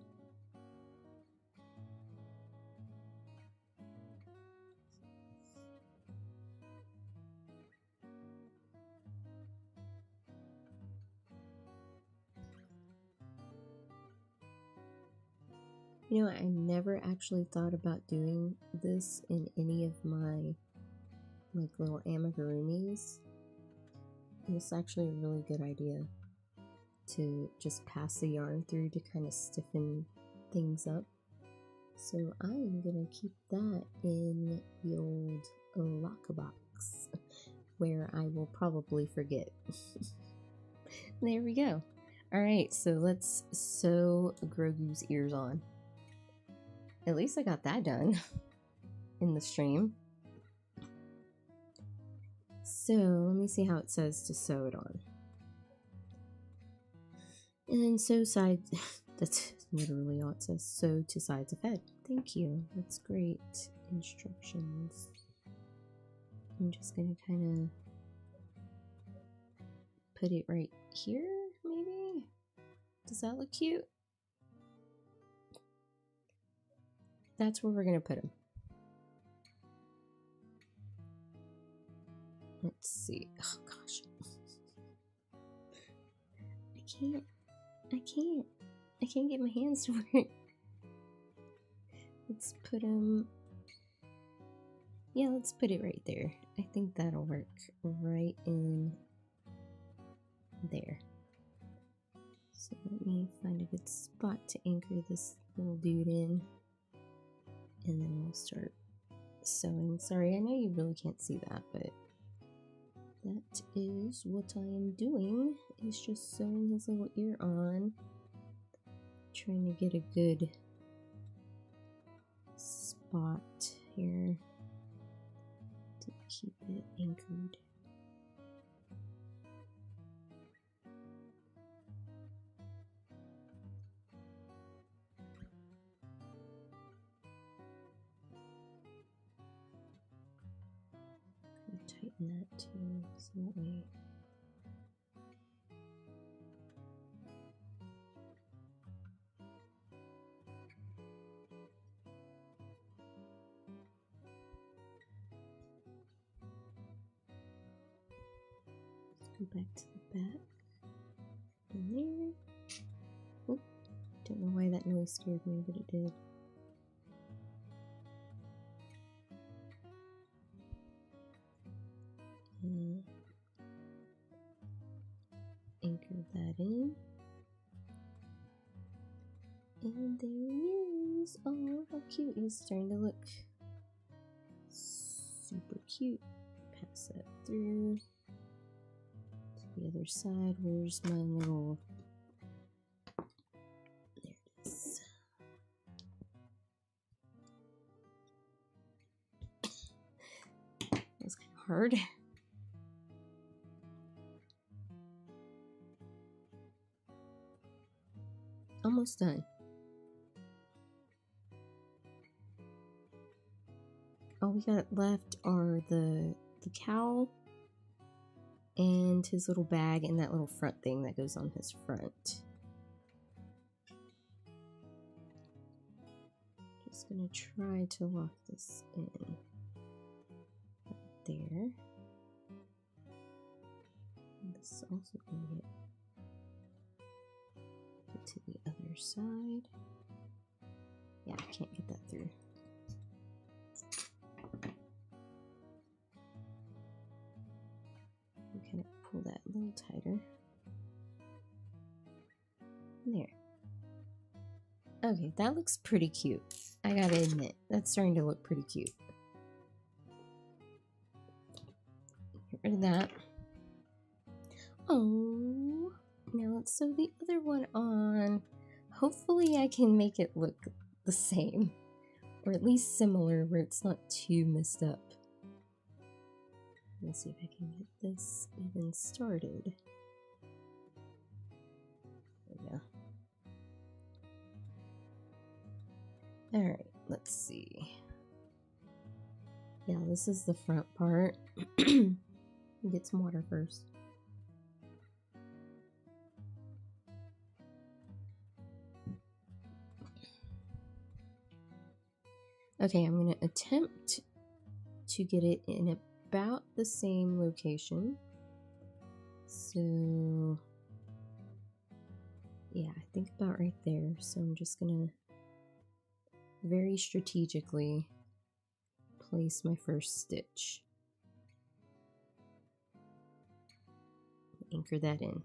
You know, I never actually thought about doing this in any of my like little amigurumis. And it's actually a really good idea to just pass the yarn through to kind of stiffen things up. So I'm gonna keep that in the old lock-a-box where I will probably forget. There we go. Alright, so let's sew Grogu's ears on. At least I got that done in the stream. So let me see how it says to sew it on. And then sew sides. That's literally all it says. Sew to sides of head. Thank you. That's great instructions. I'm just gonna kind of put it right here, maybe? Does that look cute? That's where we're gonna put them. Let's see. Oh gosh. I can't get my hands to work. Let's put them. Yeah, let's put it right there. I think that'll work right in there. So let me find a good spot to anchor this little dude in. And then we'll start sewing. Sorry, I know you really can't see that, but that is what I am doing, is just sewing his little ear on. Trying to get a good spot here to keep it anchored. Tighten that too, so that way let's go back to the back and there. Oh, don't know why that noise scared me, but it did. Anchor that in. And there he is. Oh, how cute. He's starting to look super cute. Pass that through to the other side. Where's my little... There it is. That was kind of hard. almost done. All we got left are the cowl and his little bag and that little front thing that goes on his front. Just gonna try to lock this in right there. And this is also gonna get to the other side. Yeah, I can't get that through. Kind of pull that a little tighter. There. Okay, that looks pretty cute. I gotta admit, that's starting to look pretty cute. Get rid of that. Oh, now let's sew the other one on. Hopefully I can make it look the same, or at least similar, where it's not too messed up. Let's see if I can get this even started. There we go. Alright, let's see. Yeah, this is the front part. Get some water first. Okay, I'm going to attempt to get it in about the same location. So, yeah, I think about right there. So I'm just going to very strategically place my first stitch. Anchor that in.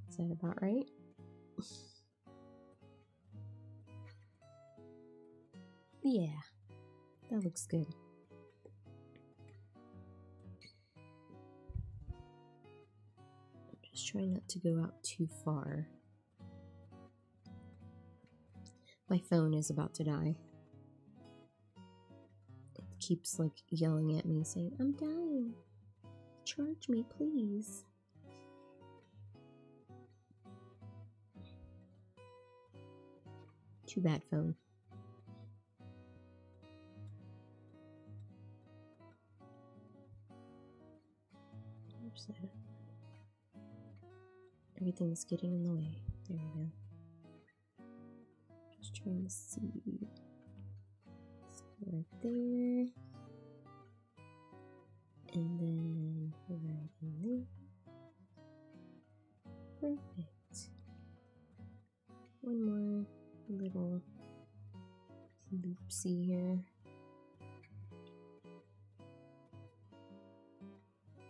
Is that about right? Yeah, that looks good. Just try not to go out too far. My phone is about to die. It keeps like yelling at me saying, "I'm dying. Charge me, please." Too bad, phone. Everything's getting in the way. There we go. Just trying to see. So right there. And then right in there. Perfect. One more little loopsie here.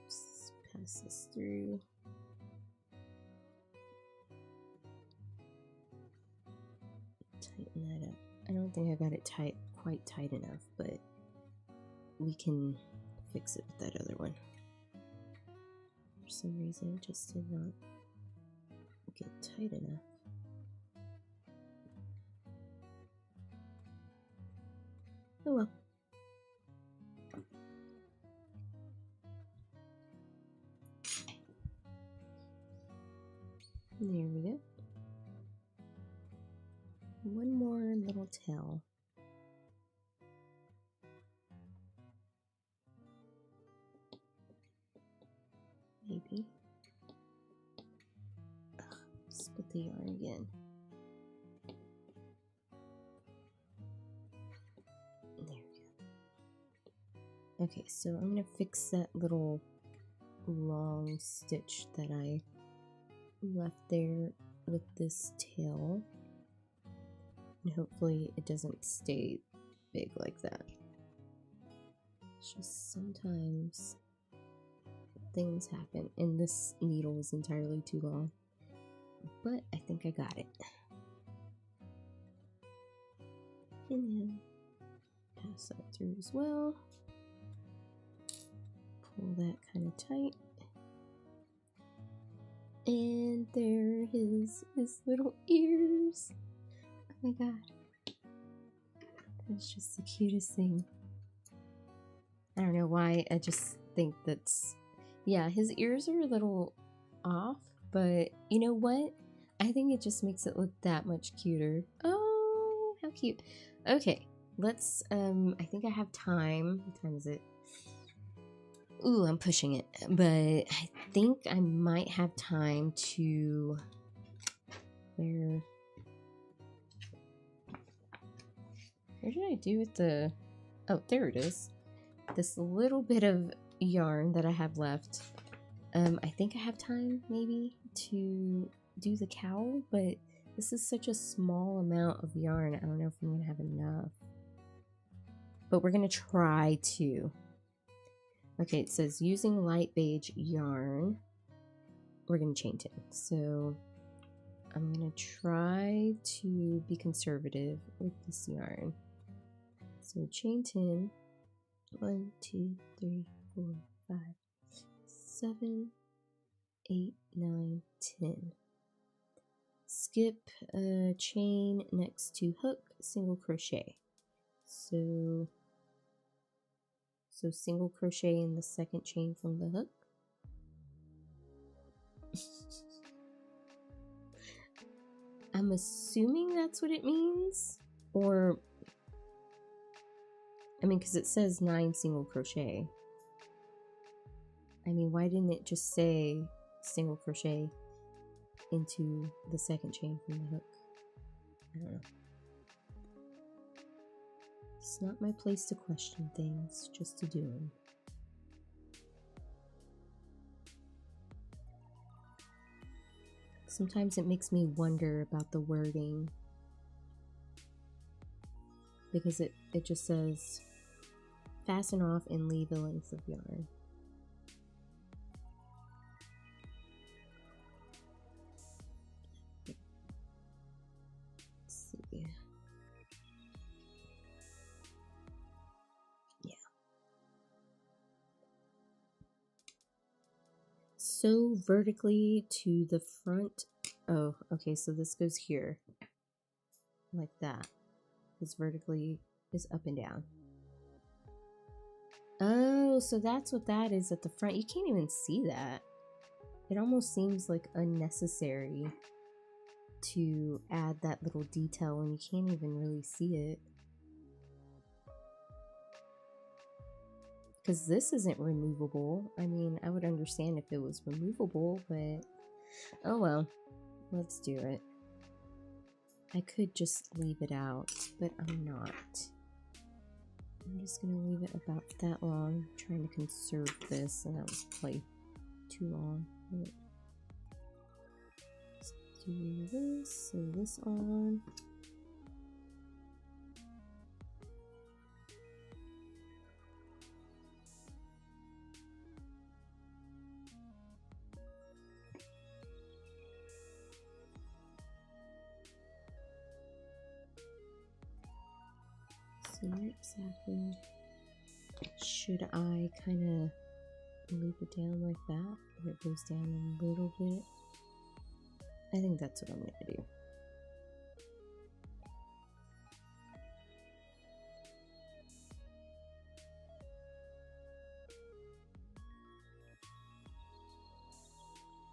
Just pass this through. Tighten that up. I don't think I got it quite tight enough, but we can fix it with that other one. For some reason, it just did not get tight enough. Oh well. There we go. One more little tail. Maybe. Split the yarn again. There we go. Okay, so I'm going to fix that little long stitch that I left there with this tail. And hopefully it doesn't stay big like that. It's just sometimes things happen, and this needle is entirely too long. But I think I got it. And then pass that through as well. Pull that kind of tight. And there is his little ears. Oh my god. That's just the cutest thing. I don't know why, I just think that's... Yeah, his ears are a little off, but you know what? I think it just makes it look that much cuter. Oh, how cute. Okay, let's, I think I have time. What time is it? Ooh, I'm pushing it. But I think I might have time to... Where did I do with the... Oh, there it is. This little bit of yarn that I have left. I think I have time, maybe, to do the cowl, but this is such a small amount of yarn. I don't know if I'm gonna have enough. But we're gonna try to. Okay, it says using light beige yarn. We're gonna chain 10. So I'm gonna try to be conservative with this yarn. So chain 10. 1, 2, 3, 4, 5, 7, 8, 9, 10. Skip a chain next to hook, single crochet. So single crochet in the second chain from the hook. I'm assuming that's what it means, or I mean, because it says 9 single crochet. I mean, why didn't it just say single crochet into the second chain from the hook? I don't know. It's not my place to question things, just to do them. Sometimes it makes me wonder about the wording, because it just says fasten off and leave a length of yarn. Let's see. Yeah. Sew vertically to the front. Oh, okay, so this goes here. Like that. This vertically is up and down. Oh, so that's what that is at the front. You can't even see that. It almost seems like unnecessary to add that little detail when you can't even really see it. Because this isn't removable. I mean, I would understand if it was removable, but oh well. Let's do it. I could just leave it out, but I'm not. I'm just gonna leave it about that long, trying to conserve this, and that was probably too long. But let's do this, sew this on. So where exactly should I kind of loop it down like that, where it goes down a little bit? I think that's what I'm going to do.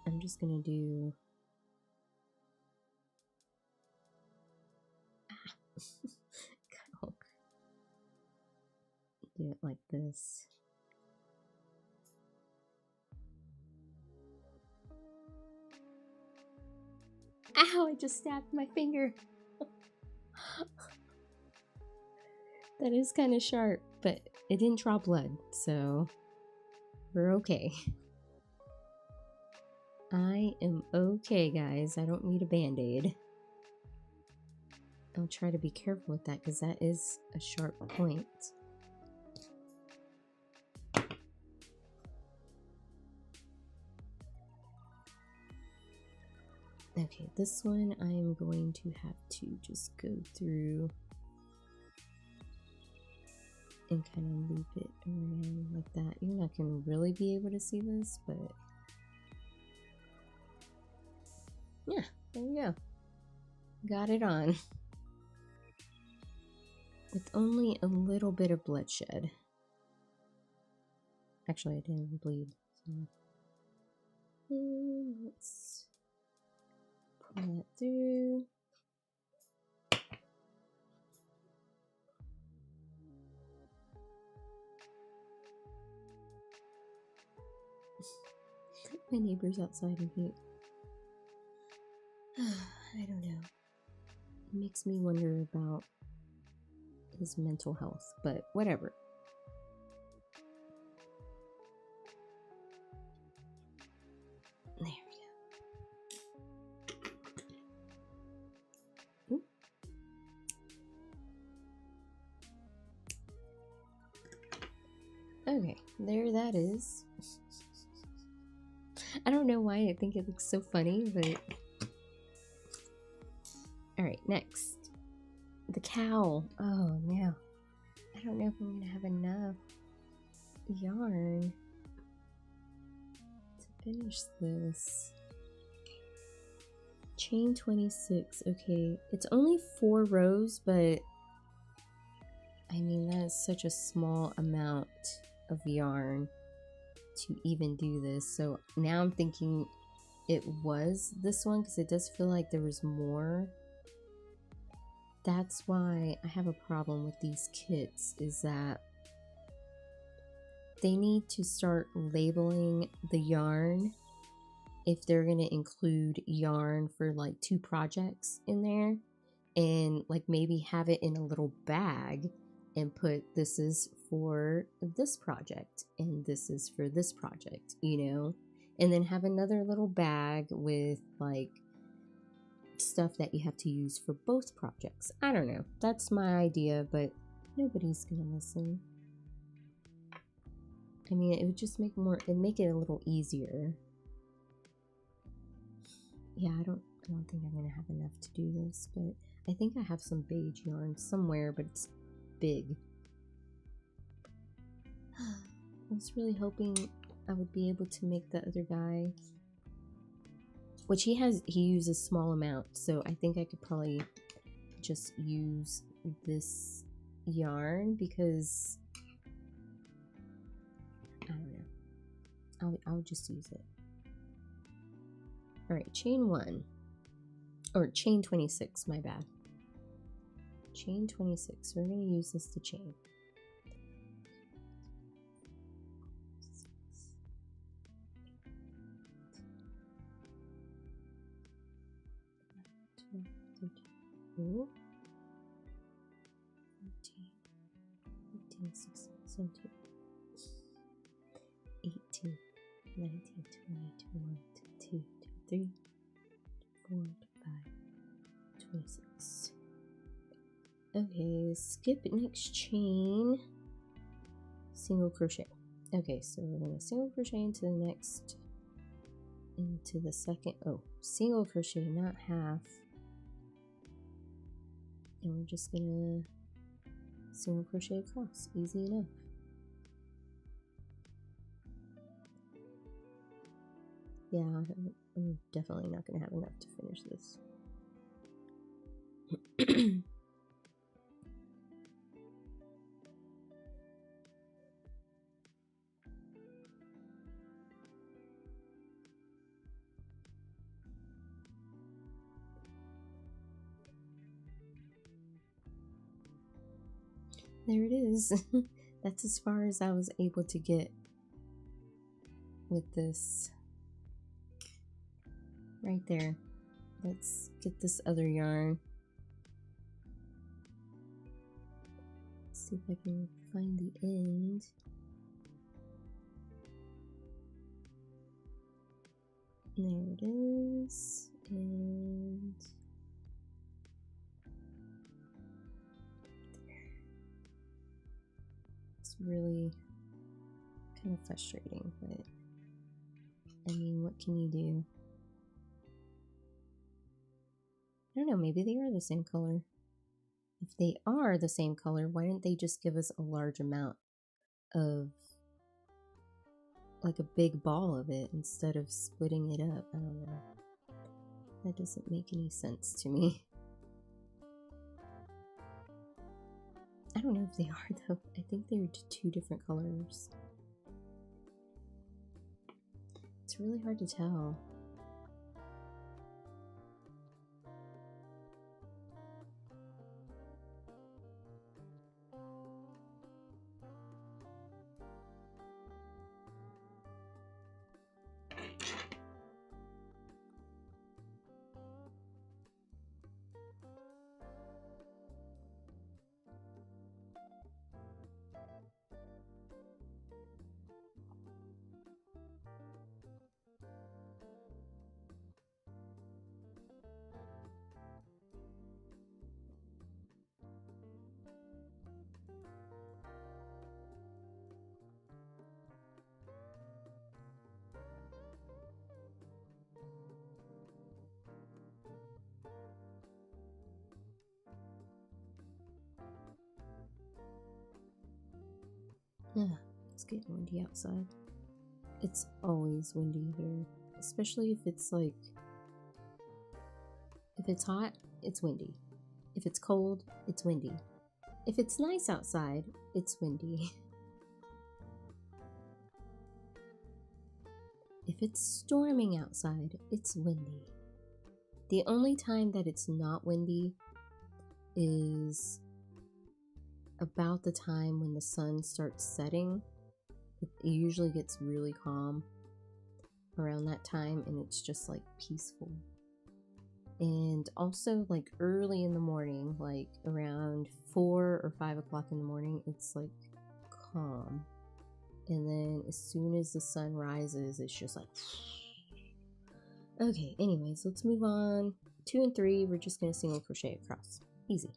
I'm just going to do... do it like this. Ow, I just stabbed my finger. That is kind of sharp, but it didn't draw blood, so we're okay. I am okay, guys. I don't need a band-aid. I'll try to be careful with that because that is a sharp point. Okay, this one I am going to have to just go through and kind of loop it around like that. You're not going to really be able to see this, but yeah, there we go. Got it on. With only a little bit of bloodshed. Actually, I didn't bleed. So. Let's pull that through. My neighbor's outside in heat. I don't know. It makes me wonder about his mental health, but whatever. There we go. Ooh. Okay, there that is. I don't know why I think it looks so funny, but... Alright, next. The cow. Oh, no. I don't know if I'm gonna have enough yarn to finish this. Chain 26. Okay, it's only 4 rows, but... I mean, that is such a small amount of yarn to even do this. So now I'm thinking it was this one because it does feel like there was more. That's why I have a problem with these kits, is that they need to start labeling the yarn if they're going to include yarn for like 2 projects in there, and like maybe have it in a little bag and put this is for this project and this is for this project, you know, and then have another little bag with like stuff that you have to use for both projects. I don't know. That's my idea, but nobody's gonna listen. I mean, it would just make it a little easier. Yeah, I don't think I'm gonna have enough to do this, but I think I have some beige yarn somewhere, but it's big. I was really hoping I would be able to make the other guy, which he uses small amount, so I think I could probably just use this yarn because I don't know. I'll just use it. All right, chain 1 or chain 26. My bad. Chain 26. We're gonna use this to chain. 12, 13, 14, 15, 16, 17, 18, 19, 20, 21, 22, 23, 24, 25, 26. Okay, skip next chain. Single crochet. Okay, so we're gonna single crochet into the second. Oh, single crochet, not half. And we're just gonna single crochet across. Easy enough. Yeah, I'm definitely not gonna have enough to finish this. There it is. That's as far as I was able to get with this. Right there. Let's get this other yarn. Let's see if I can find the end. There it is. And it's really kind of frustrating, but I mean, what can you do? I don't know, maybe they are the same color. If they are the same color, why didn't they just give us a large amount of, like a big ball of it instead of splitting it up? I don't know. That doesn't make any sense to me. I don't know if they are though. I think they're 2 different colors. It's really hard to tell. Yeah, it's getting windy outside. It's always windy here, especially if it's like, if it's hot, it's windy. If it's cold, it's windy. If it's nice outside, it's windy. If it's storming outside, it's windy. The only time that it's not windy is about the time when the sun starts setting. It usually gets really calm around that time, and it's just like peaceful. And also like early in the morning, like around 4 or 5 o'clock in the morning, it's like calm. And then as soon as the sun rises, it's just like okay, anyways, let's move on. 2 and 3, we're just gonna single crochet across. Easy.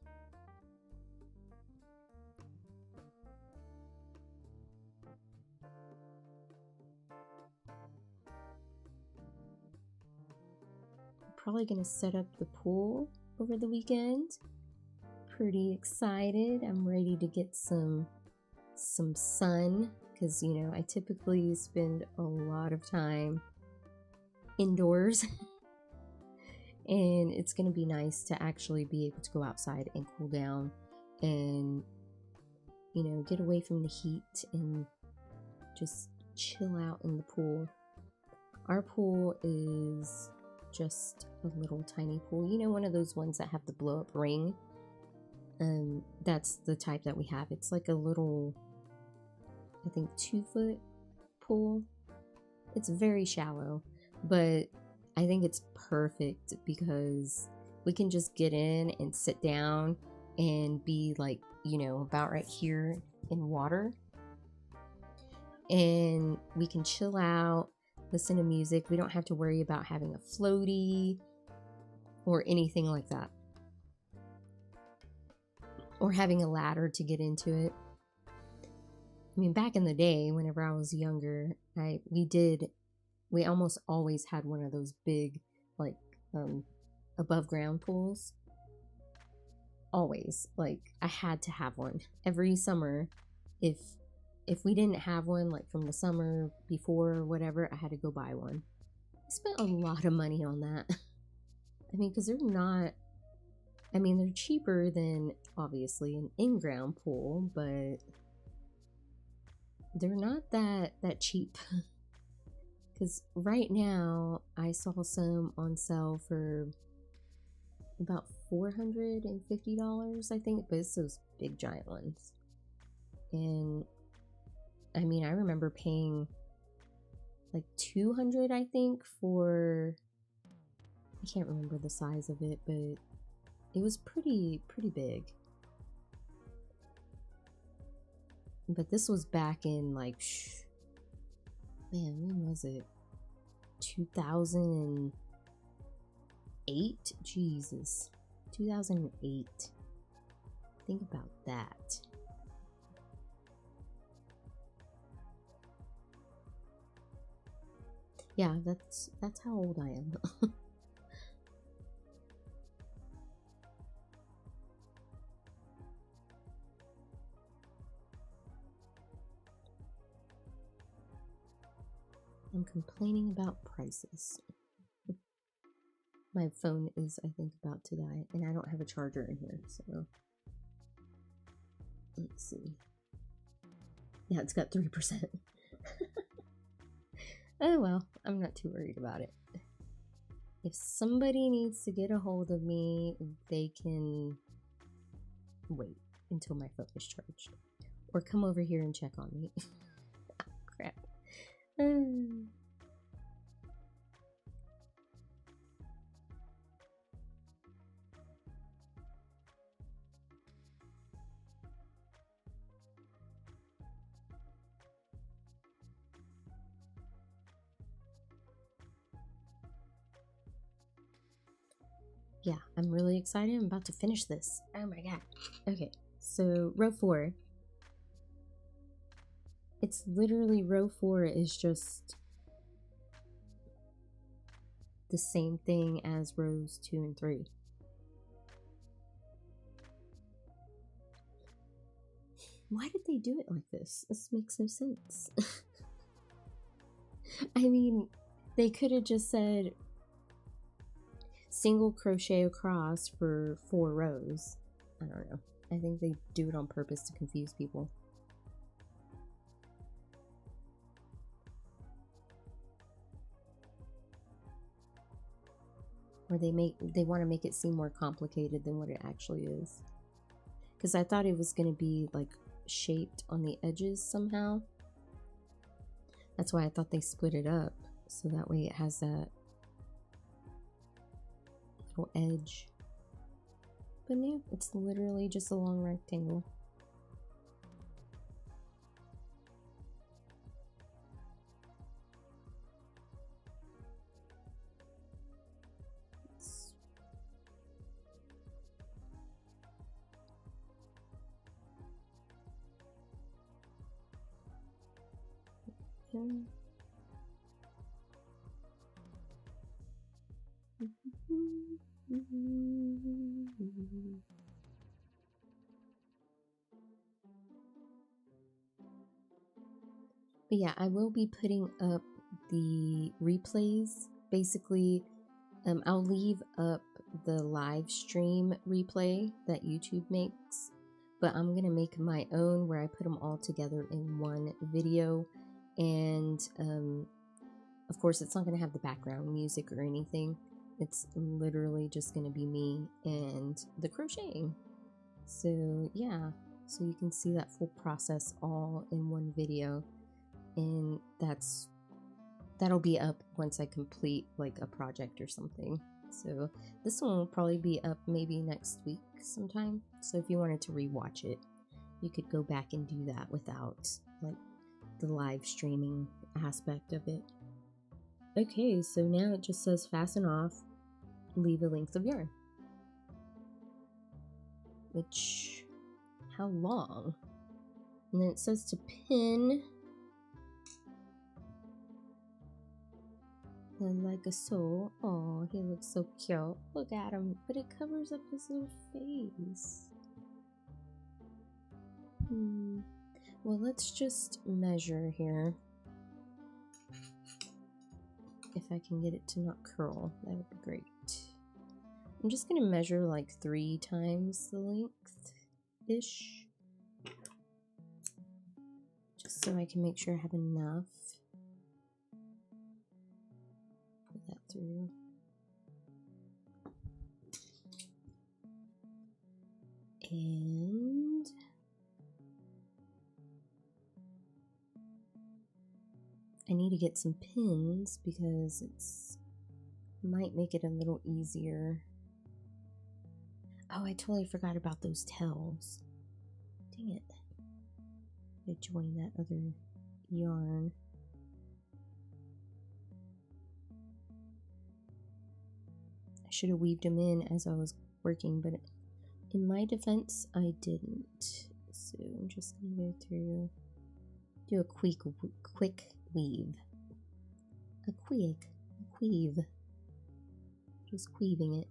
Probably gonna set up the pool over the weekend. Pretty excited. I'm ready to get some sun, because you know I typically spend a lot of time indoors and it's gonna be nice to actually be able to go outside and cool down and, you know, get away from the heat and just chill out in the pool. Our pool is just a little tiny pool, you know, one of those ones that have the blow up ring. That's the type that we have. It's like a little, I think, 2-foot pool. It's very shallow, but I think it's perfect because we can just get in and sit down and be like, you know, about right here in water, and we can chill out, listen to music. We don't have to worry about having a floaty or anything like that, or having a ladder to get into it. I mean, back in the day, whenever I was younger, we almost always had one of those big, like, above ground pools. Always. Like, I had to have one every summer. If we didn't have one, like from the summer before or whatever, I had to go buy one. I spent a lot of money on that. I mean, because they're cheaper than obviously an in-ground pool, but they're not that cheap. Because right now I saw some on sale for about $450, I think, but it's those big giant ones. And I mean, I remember paying like $200, I think, for, I can't remember the size of it, but it was pretty big. But this was back in like, man, when was it? 2008? Jesus. 2008. Think about that. Yeah, that's how old I am. I'm complaining about prices. My phone is, I think, about to die, and I don't have a charger in here, so let's see. Yeah, it's got 3%. Oh well, I'm not too worried about it. If somebody needs to get a hold of me, they can wait until my phone is charged, or come over here and check on me. Crap. Yeah, I'm really excited. I'm about to finish this. Oh my god. Okay, so row 4. It's literally row 4 is just the same thing as rows 2 and 3. Why did they do it like this? This makes no sense. I mean, they could have just said single crochet across for 4 rows. I don't know. I think they do it on purpose to confuse people. Or they want to make it seem more complicated than what it actually is. Because I thought it was going to be like shaped on the edges somehow. That's why I thought they split it up, so that way it has that little edge. But no, it's literally just a long rectangle. But yeah, I will be putting up the replays. Basically, I'll leave up the live stream replay that YouTube makes, but I'm gonna make my own where I put them all together in one video. And of course, it's not gonna have the background music or anything. It's literally just gonna be me and the crocheting. So yeah, so you can see that full process all in one video. And that'll be up once I complete like a project or something. So this one will probably be up maybe next week sometime. So if you wanted to rewatch it, you could go back and do that without like the live streaming aspect of it. Okay, so now it just says fasten off, leave a length of yarn. Which, how long? And then it says to pin. And like a soul. Oh, he looks so cute. Look at him. But it covers up his little face. Well, let's just measure here. If I can get it to not curl, that would be great. I'm just going to measure like 3 times the length-ish. Just so I can make sure I have enough. Through. And I need to get some pins because it's might make it a little easier. Oh, I totally forgot about those tails. Dang it. I join that other yarn. I should have weaved them in as I was working, but in my defense, I didn't. So I'm just gonna go through, do a quick weave. A quick weave. Just weaving it.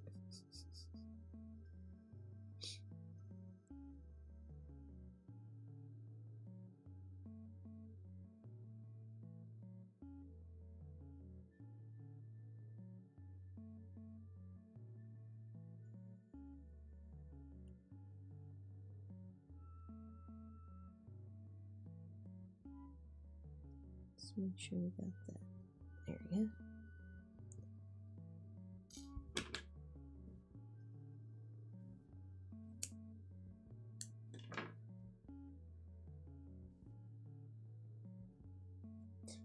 Just make sure we got that. There we go.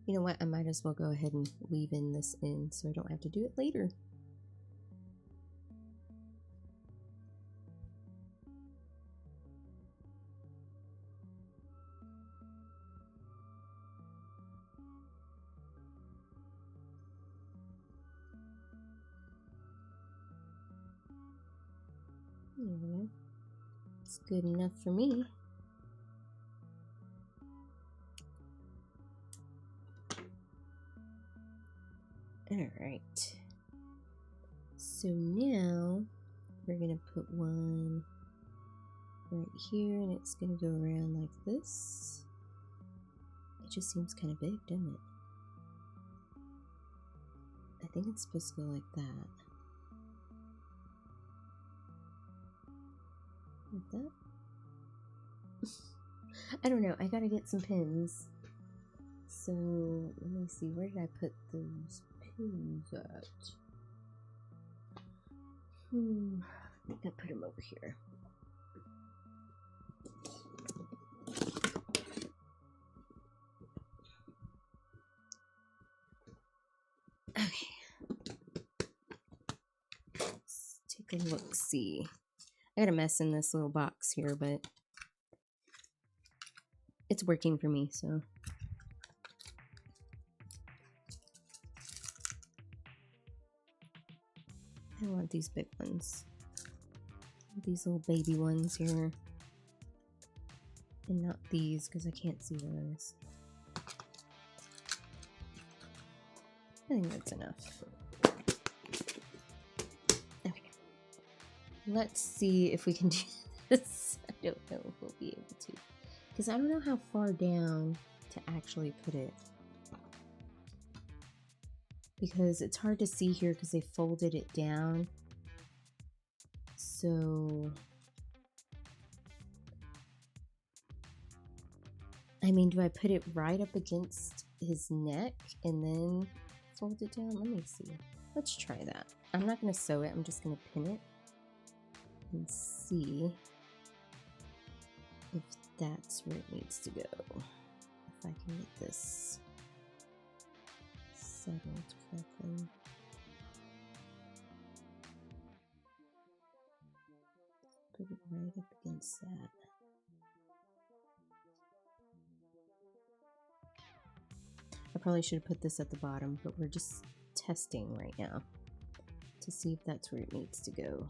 You know what? I might as well go ahead and weave in this in so I don't have to do it later. There we go. It's good enough for me. Alright, so now we're gonna put one right here, and it's gonna go around like this. It just seems kind of big, doesn't it? I think it's supposed to go like that. Like that? I don't know. I gotta get some pins. So, let me see. Where did I put those pins at? I think I put them over here. Okay. Let's take a look, see. I got a mess in this little box here, but it's working for me, so. I want these big ones. These little baby ones here. And not these, because I can't see those. I think that's enough. Okay. Let's see if we can do this. I don't know if we'll be able to. Because I don't know how far down to actually put it. Because it's hard to see here because they folded it down. So, I mean, do I put it right up against his neck and then fold it down? Let me see. Let's try that. I'm not going to sew it. I'm just going to pin it and see if that's where it needs to go. If I can get this settled correctly. Put it right up against that. I probably should have put this at the bottom, but we're just testing right now to see if that's where it needs to go.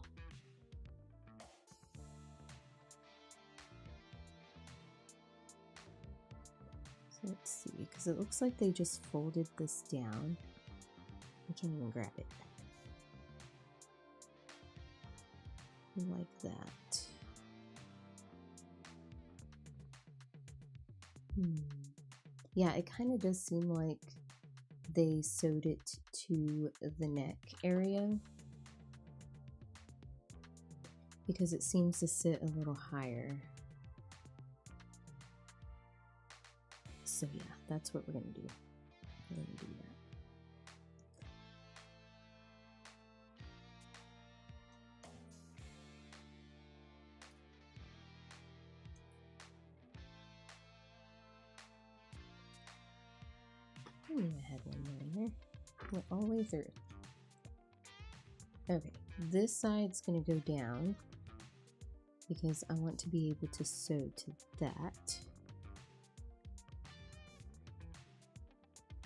So let's see, because it looks like they just folded this down. I can't even grab it. Like that. Yeah, it kind of does seem like they sewed it to the neck area because it seems to sit a little higher. So yeah, that's what we're gonna do. We're gonna do that. I knew I had one more in there. Went all the way through. Okay, this side's gonna go down because I want to be able to sew to that.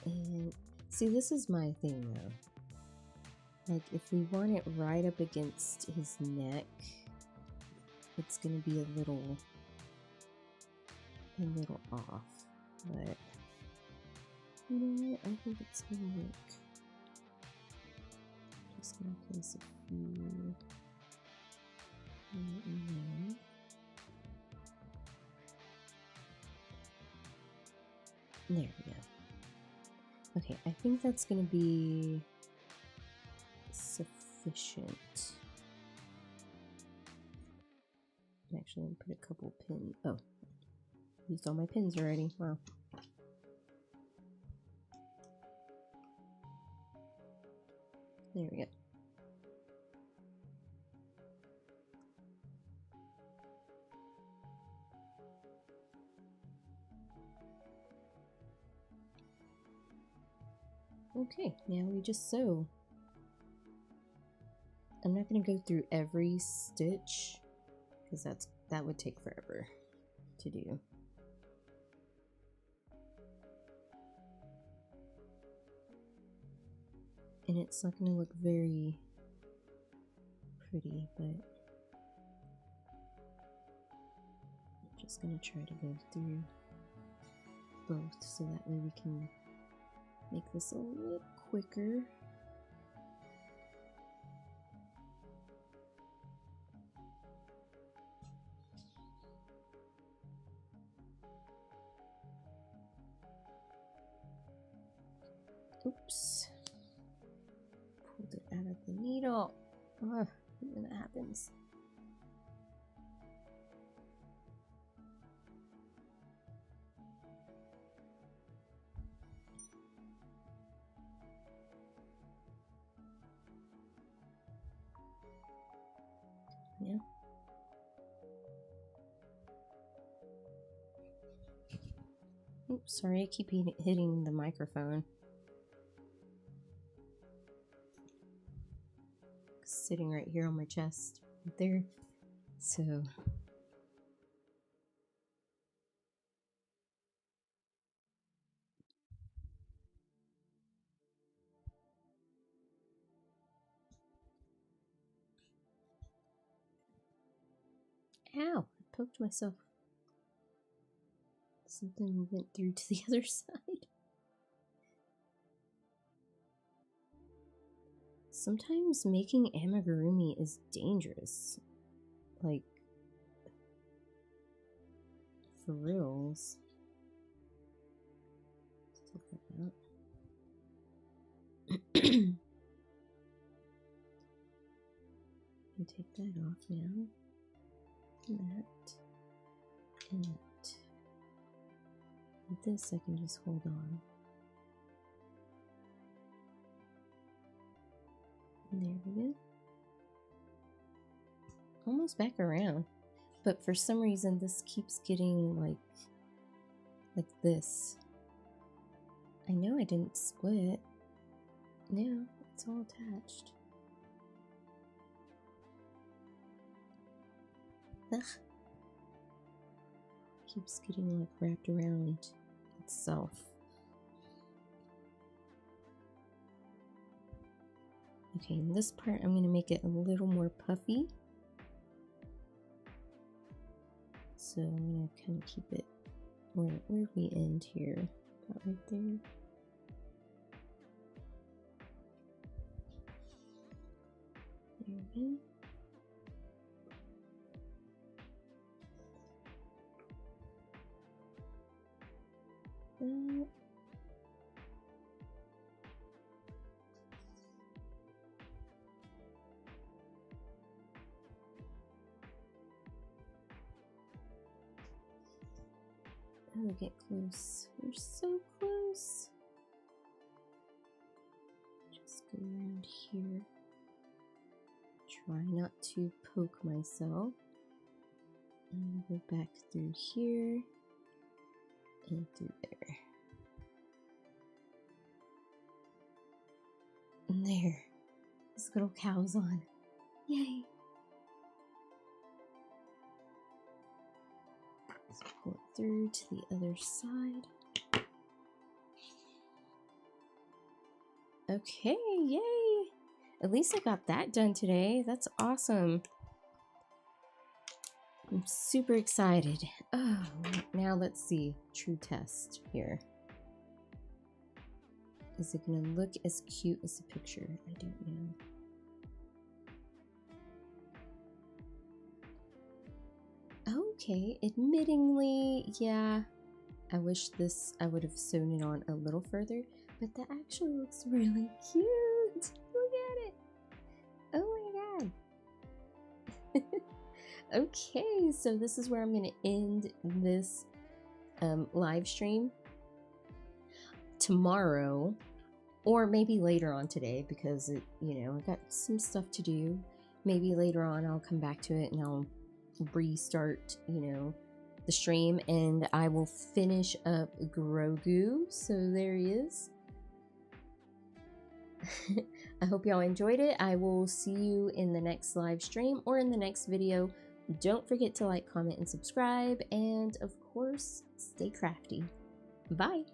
And see, this is my thing though. Like, if we want it right up against his neck, it's gonna be a little off. But you know what? I think it's gonna work. Just gonna place a few right in there. There we go. Okay, I think that's gonna be sufficient. I'm actually gonna put a couple pins. Oh, used all my pins already. Wow. There we go. Okay, now we just sew. I'm not going to go through every stitch because that would take forever to do. And it's not going to look very pretty, but I'm just going to try to go through both so that way we can make this a little quicker. Oops. Pulled it out of the needle. Ugh, when that happens. Yeah. Oops, sorry, I keep hitting the microphone. Sitting right here on my chest, right there. So. Ow, I poked myself. Something went through to the other side. Sometimes making amigurumi is dangerous. Like, for reals. Let's look that up. Take that off now. And that. And that. With this, I can just hold on. And there we go. Almost back around. But for some reason, this keeps getting like this. I know I didn't split. No, it's all attached. Ugh. Keeps getting like wrapped around itself. Okay, in this part I'm going to make it a little more puffy. So I'm going to kind of keep it where we end here. About right there. There we go. Oh, get close. We're so close. Just go around here. Try not to poke myself. And go back through here and through there. And there. This little cow's on. Yay! Let's pull it through to the other side. Okay, yay! At least I got that done today. That's awesome. I'm super excited. Oh, now let's see. True test here. Is it gonna look as cute as the picture? I don't know. Okay, admittingly, yeah. I wish I would have sewn it on a little further, but that actually looks really cute. Look at it. Oh my god. Okay, so this is where I'm gonna end this live stream. Tomorrow, or maybe later on today, because I got some stuff to do. Maybe later on I'll come back to it and I'll restart, the stream, and I will finish up Grogu. So there he is. I hope y'all enjoyed it. I will see you in the next live stream or in the next video. Don't forget to like, comment, and subscribe, and of course, stay crafty. Bye.